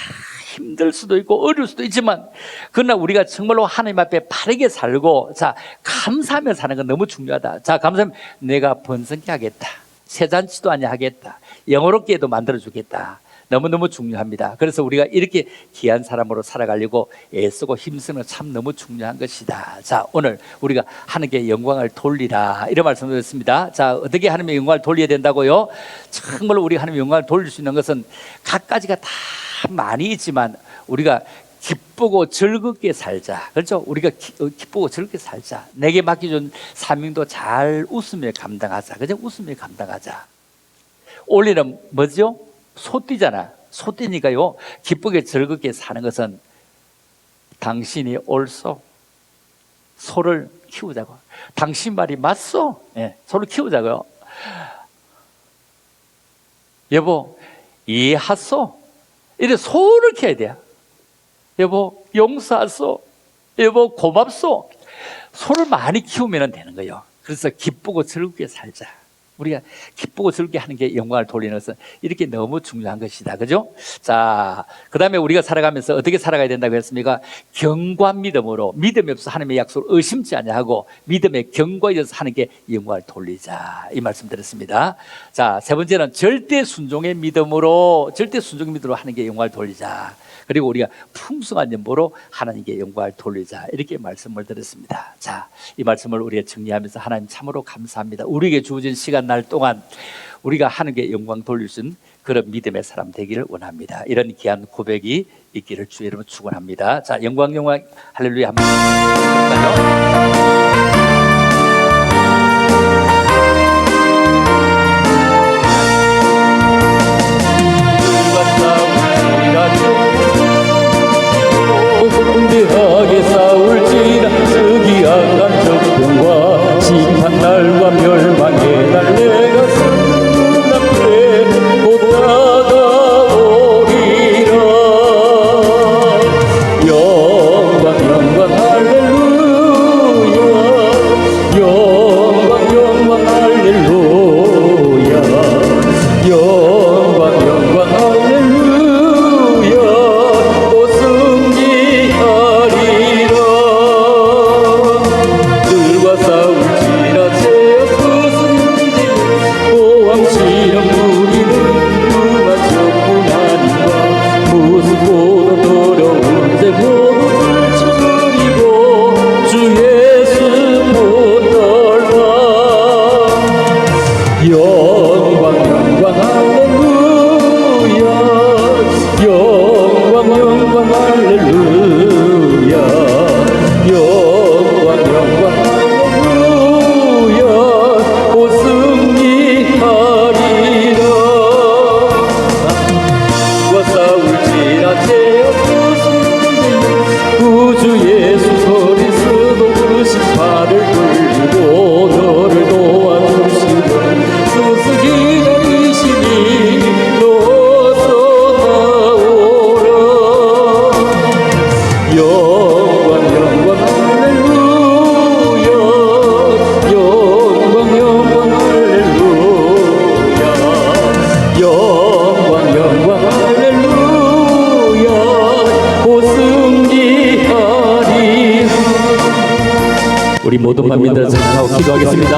힘들 수도 있고 어려울 수도 있지만, 그러나 우리가 정말로 하나님 앞에 바르게 살고, 자, 감사하며 사는 건 너무 중요하다. 자, 감사하면 내가 번성케 하겠다. 새잔치도 아니 하겠다. 영어롭게 해도 만들어주겠다. 너무너무 중요합니다. 그래서 우리가 이렇게 귀한 사람으로 살아가려고 애쓰고 힘쓰는 참 너무 중요한 것이다. 자, 오늘 우리가 하나님께 영광을 돌리라, 이런 말씀을 드렸습니다. 자, 어떻게 하나님의 영광을 돌려야 된다고요? 정말로 우리가 하나님의 영광을 돌릴 수 있는 것은 각가지가 다 많이 있지만, 우리가 기쁘고 즐겁게 살자. 그렇죠? 우리가 기쁘고 즐겁게 살자. 내게 맡겨준 사명도 잘 웃으며 감당하자. 그죠? 웃으며 감당하자. 원래는 뭐죠? 소띠잖아. 소띠니까요, 기쁘게 즐겁게 사는 것은 당신이 옳소. 소를 키우자고. 당신 말이 맞소. 예, 소를 키우자고요. 여보, 이해하소. 이래 소를 키워야 돼요. 여보, 용서하소. 여보, 고맙소. 소를 많이 키우면 되는 거예요. 그래서 기쁘고 즐겁게 살자. 우리가 기쁘고 즐겁게 하는 게 영광을 돌리는 것은 이렇게 너무 중요한 것이다. 그죠? 자, 그 다음에 우리가 살아가면서 어떻게 살아가야 된다고 했습니까? 경고한 믿음으로, 믿음이 없어 하나님의 약속을 의심치 않냐하고 믿음의 경고에 의해서 하는 게 영광을 돌리자, 이 말씀 드렸습니다. 자, 세 번째는 절대 순종의 믿음으로, 절대 순종의 믿음으로 하는 게 영광을 돌리자. 그리고 우리가 풍성한 연보로 하나님께 영광을 돌리자, 이렇게 말씀을 드렸습니다. 자, 이 말씀을 우리가 정리하면서 하나님 참으로 감사합니다. 우리에게 주어진 시간 날 동안 우리가 하나님께 영광 돌릴 수 있는 그런 믿음의 사람 되기를 원합니다. 이런 귀한 고백이 있기를 주의 이름으로 축원합니다. 자, 영광 할렐루야 한번 해볼까요? 공대하게 싸울지라 저기악한 적병과 심판날과 멸망의 날 내가 서는 앞에 곧 다가오리라. 영광 영광 할렐루야. 우리 모든 만 믿어 전하고 기도하겠습니다.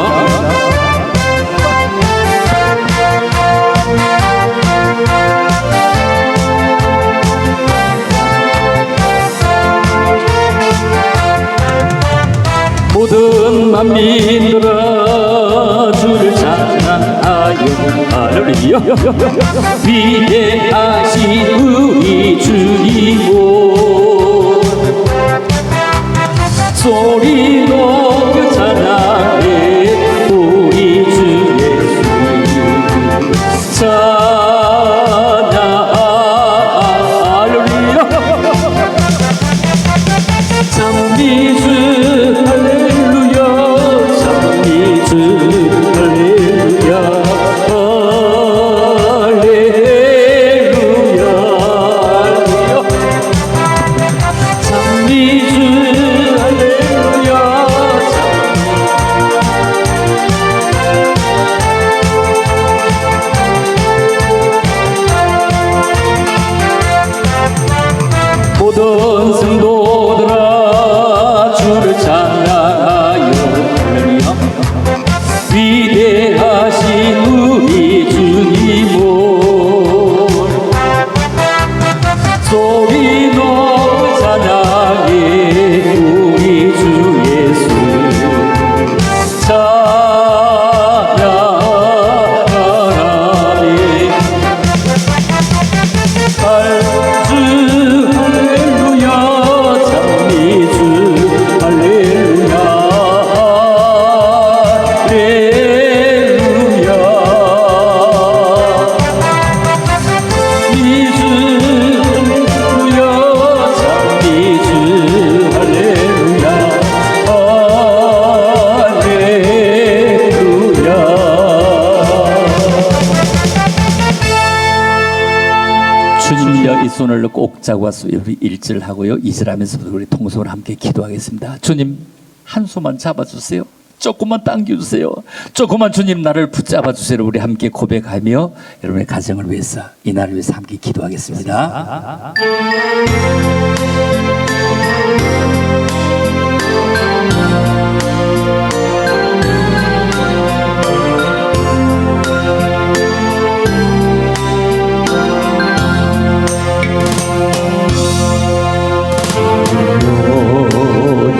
모든 만민들아 주를 찬양하여 할렐루야. 위대하신 우리 주님을 소리 높여 찬양해 우리 주 예수 찬양 할렐루야. 참비주 할렐루야 참비주 할렐루야 할렐루야 참비주 할렐루야 모든 성도들아 주를 찬양하여 할렐루야. 위대하신 우리 주님을 소리 높여 찬양해 우리 주 예수 찬양하리. 할주 할렐루야 참미주 할렐루야 할렐루야 미주 할렐루야 참미주 할렐루야 할렐루야. 주님과 이 손을 꼭 잡아서 우리 일절하고요. 이절하면서 우리 통성으로 함께 기도하겠습니다. 주님 한 손만 잡아주세요. 조금만 당겨주세요. 조금만 주님 나를 붙잡아 주세요. 우리 함께 고백하며 여러분의 가정을 위해서 이 날을 위해서 함께 기도하겠습니다.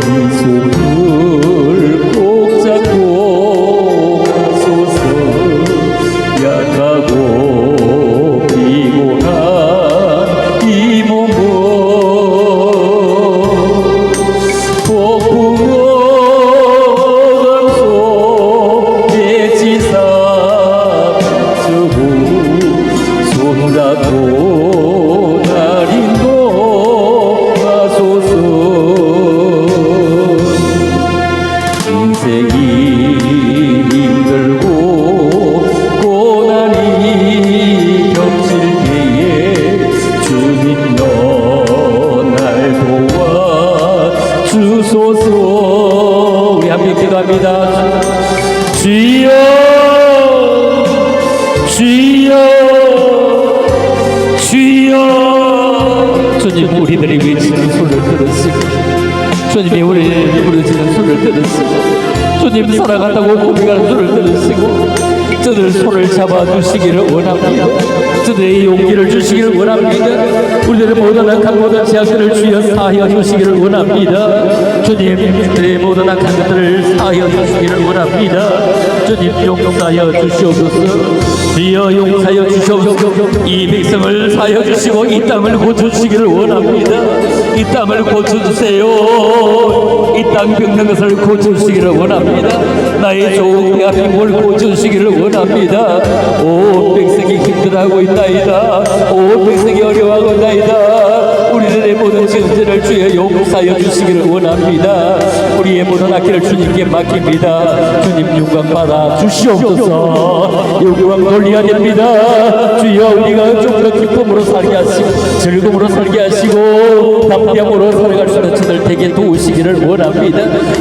이 손을 꼭 잡고 가소서. 약하고 피곤한 이 몸을 폭풍과 감속에 지사주고 손 잡고 날 인도하소서. 인생이 힘들고 고난이 겹칠 때에 주님여 날 도와 주소서. 우리 함께 기도합니다. 주여 주여 주여. 주님 우리들이 외치는 손을 들으시고 주님이 우리를 부르시는 손을 들으시고 주님 사랑한다고 고백하는 손을 들으시고 저들 손을 잡아주시기를 원합니다. 저들의 용기를 주시기를 원합니다. 우리들의 모든 악한 모든 죄악들을 주여 사하여 주시기를 원합니다. 주님 저들의 모든 악한 것들을 사하여 주시기를 원합니다. 주님 용서하여 주시옵소서. 주여 용서하여 주시옵소서. 이 백성을 사하여 주시고 이 땅을 고쳐주시기를 원합니다. 이 땅을 고쳐주세요. 이 땅 병든 것을 고쳐주시기를 원합니다. 나의 좋은 대한민국을 고쳐주시기를 원합니다. 온 백성이 힘들어하고 있나이다. 온 백성이 어려워하고 있나이다. 우리들의 모든 죄를 주여 용서하여 주시기를 원합니다. 우리의 모든 악기를 주님께 맡깁니다. 주님 영광 받아 주시옵소서. 영광 돌려야 됩니다. 주여 우리가 좀 더 기쁨으로 살게 하시고 즐거움으로 살게 하시고 담대함으로 살아갈 수 있는 저들 되게 도우시기를 원합니다.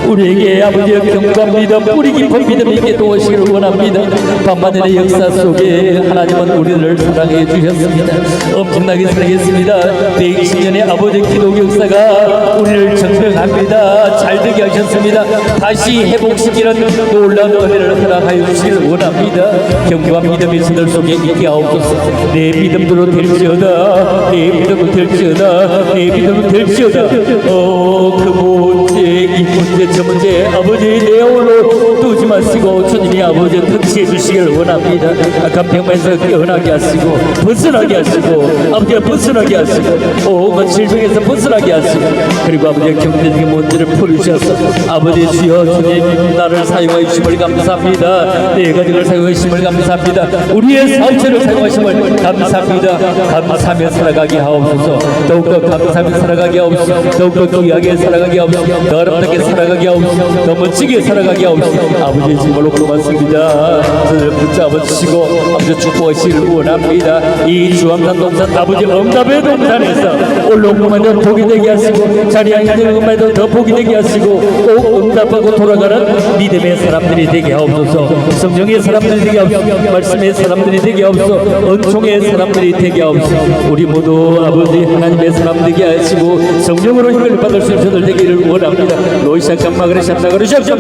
우리에게 아버지의 경과 믿음 뿌리 깊은 믿음 있게 도우시기를 원합니다. 반만년의 역사 속에 하나님은 우리를 사랑해 주셨습니다. 엄청나게 사랑했습니다. 120년의 아버지 기독 역사가 우리를 정평 원합니다. 잘 되게 하셨습니다. 다시 회복시키는 놀라운 은혜를 허락하여 주시기를 원합니다. 경주와 믿음의 서들 속에 있게 하옵소서. 내 믿음대로 될지어다. 내 믿음은 될지어다. 내 믿음은 될지어다. 그 문제 이 문제 저 문제 아버지 내 홀로 두지 마시고 주님이 아버지 터치해 주시기를 원합니다. 악한 병에서 깨어나게 하시고 벗어나게 하시고 아버지가 벗어나게 하시고 그 질병에서 벗어나게 하시고 그리고 아버지의 경제적인 문제를 풀으셔서 아버지 주여 주님 나를 사용하여 주심을 감사합니다. 내 가족을 사용하여 주심을 감사합니다. 우리의 사업체를 사용하심을 감사합니다. 감사하며 살아가게 하옵소서. 더욱더 감사하며 살아가게 하옵소서. 더욱더 귀하게 살아가게 하옵소서. 더 아름답게 살아가게 하옵소서. 더 멋지게 살아가게 하옵소서. 아버지의 정말로 고맙습니다. 저를 붙잡아 주시고 아버지 축복하시기를 원합니다. 이 주암산 동산 아버지 응답의 동산에서 올라온 것만도 복이 되게 하시고 자리에 있는 것만도 더 복이 되게 하시고 꼭 응답하고 돌아가는 믿음의 사람들이 되게 하옵소서. 성령의 사람들이 되게 하옵소서. 말씀의 사람들이 되게 하옵소서. 은총의 사람들이 되게 하옵소서. 우리 모두 아버지 하나님의 사람 되게 하시고 성령으로 힘을 받을 수 있는 저들 되기를 원합니다. 로이샤kam마그레샴나그레샴샴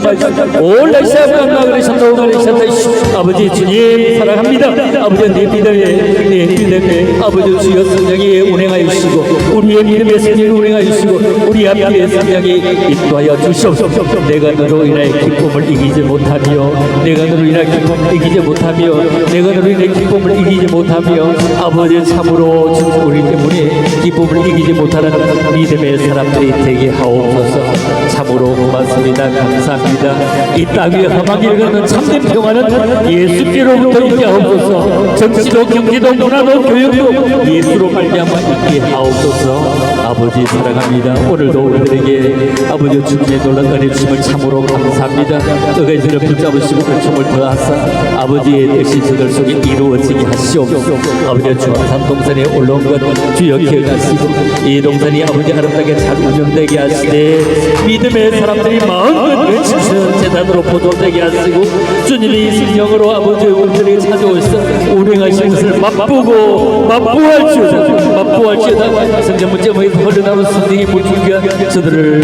올라이샤kam마그레샴나그레샴 아버지 주님 사랑합니다. 아버지 내 믿음에 아버지 주여 성령이 운행하여 주시고 우리의 믿음의 성령이 운행하여 주시고 우리 앞에 성령이 인도하여 주시옵소서. 내가 너로 인하여 기쁨을 이기지 못하며 내가 너로 인하여 기쁨을 이기지 못하며 내가 너로 인하여 기쁨을 이기지 못하며 아버지 참으로 우리 때문에 기쁨을 이기지 못하는 믿음의 사람들이 되게 하옵소서. 참으로 고맙습니다. 감사합니다. 이 땅 위에 험하게 가는 참된 평화는 예수께로부터 있게 하옵소서. 정치도 경제도 문화도 교육도 예수로 말미암아 있게 하옵소서. 아버지 사랑합니다. 오늘도 우리들에게 아버지 주님의 놀란 은혜 주심을 참으로 감사합니다. 너가 저를 붙잡으시고 은총을 더하사 아버지의 뜻이 저들 속에 이루어지게 하시옵소서. 아버지 주암산 동산에 올라온 것 주여 기억하시고 이 동산이 아버지 아름답게 잘 운영되게 하시되 믿음의 사람들이 마음껏 외치시는 재단으로 보존되게 하시고 주님이 성령으로 아버지 우리들에게 찾아오셔서 운행하신 것을 맛보할지어다 성전 문제모에 흘러나오는 성령의 물줄기가 저들을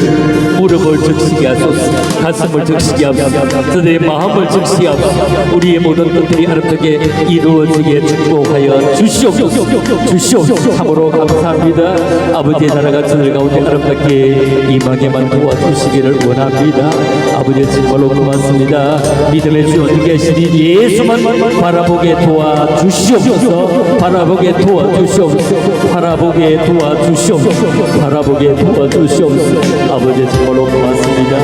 무릎을 적시게 하소서. 가슴을 적시게 하소서. 저들의 마음을 적시게 하소서. 우리의 모든 것들이 아름답게 이루어지게 축복하여 주시옵소서. 참으로 감사합니다. 아버지의 나라가 저들 가운데 아름답게 임하게만 도와주시기를 원합니다. 아버지 정말로 고맙습니다. 믿음의 주 어디 계시니 예수만 바라보게 도와주시옵소서. 바라보게 도와주시옵소서. 바라보게 도와주시옵소서. 바라보게 도와주시옵소서. 아버지 정말로 고맙습니다.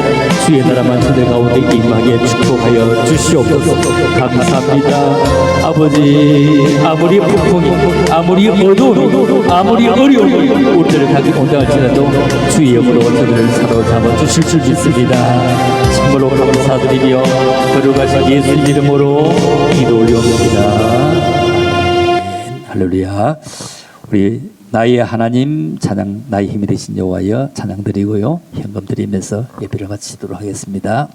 주의 나라만 저들 가운데 임하게 축복하여 주시옵소서. 감사합니다. 아버지 아무리 폭풍이 아무리 어두움이 아무리 어려움이 우리들을 가기 온당할지라도 주의 영으로 저들을 사로잡아 주실 줄 믿습니다. 정말로 감사드리며 거룩하신 예수 이름으로 기도 올려옵니다. 할렐루야. 우리 나의 하나님 찬양 나의 힘이 되신 여호와여 찬양 드리고요. 현금 드리면서 예배를 마치도록 하겠습니다.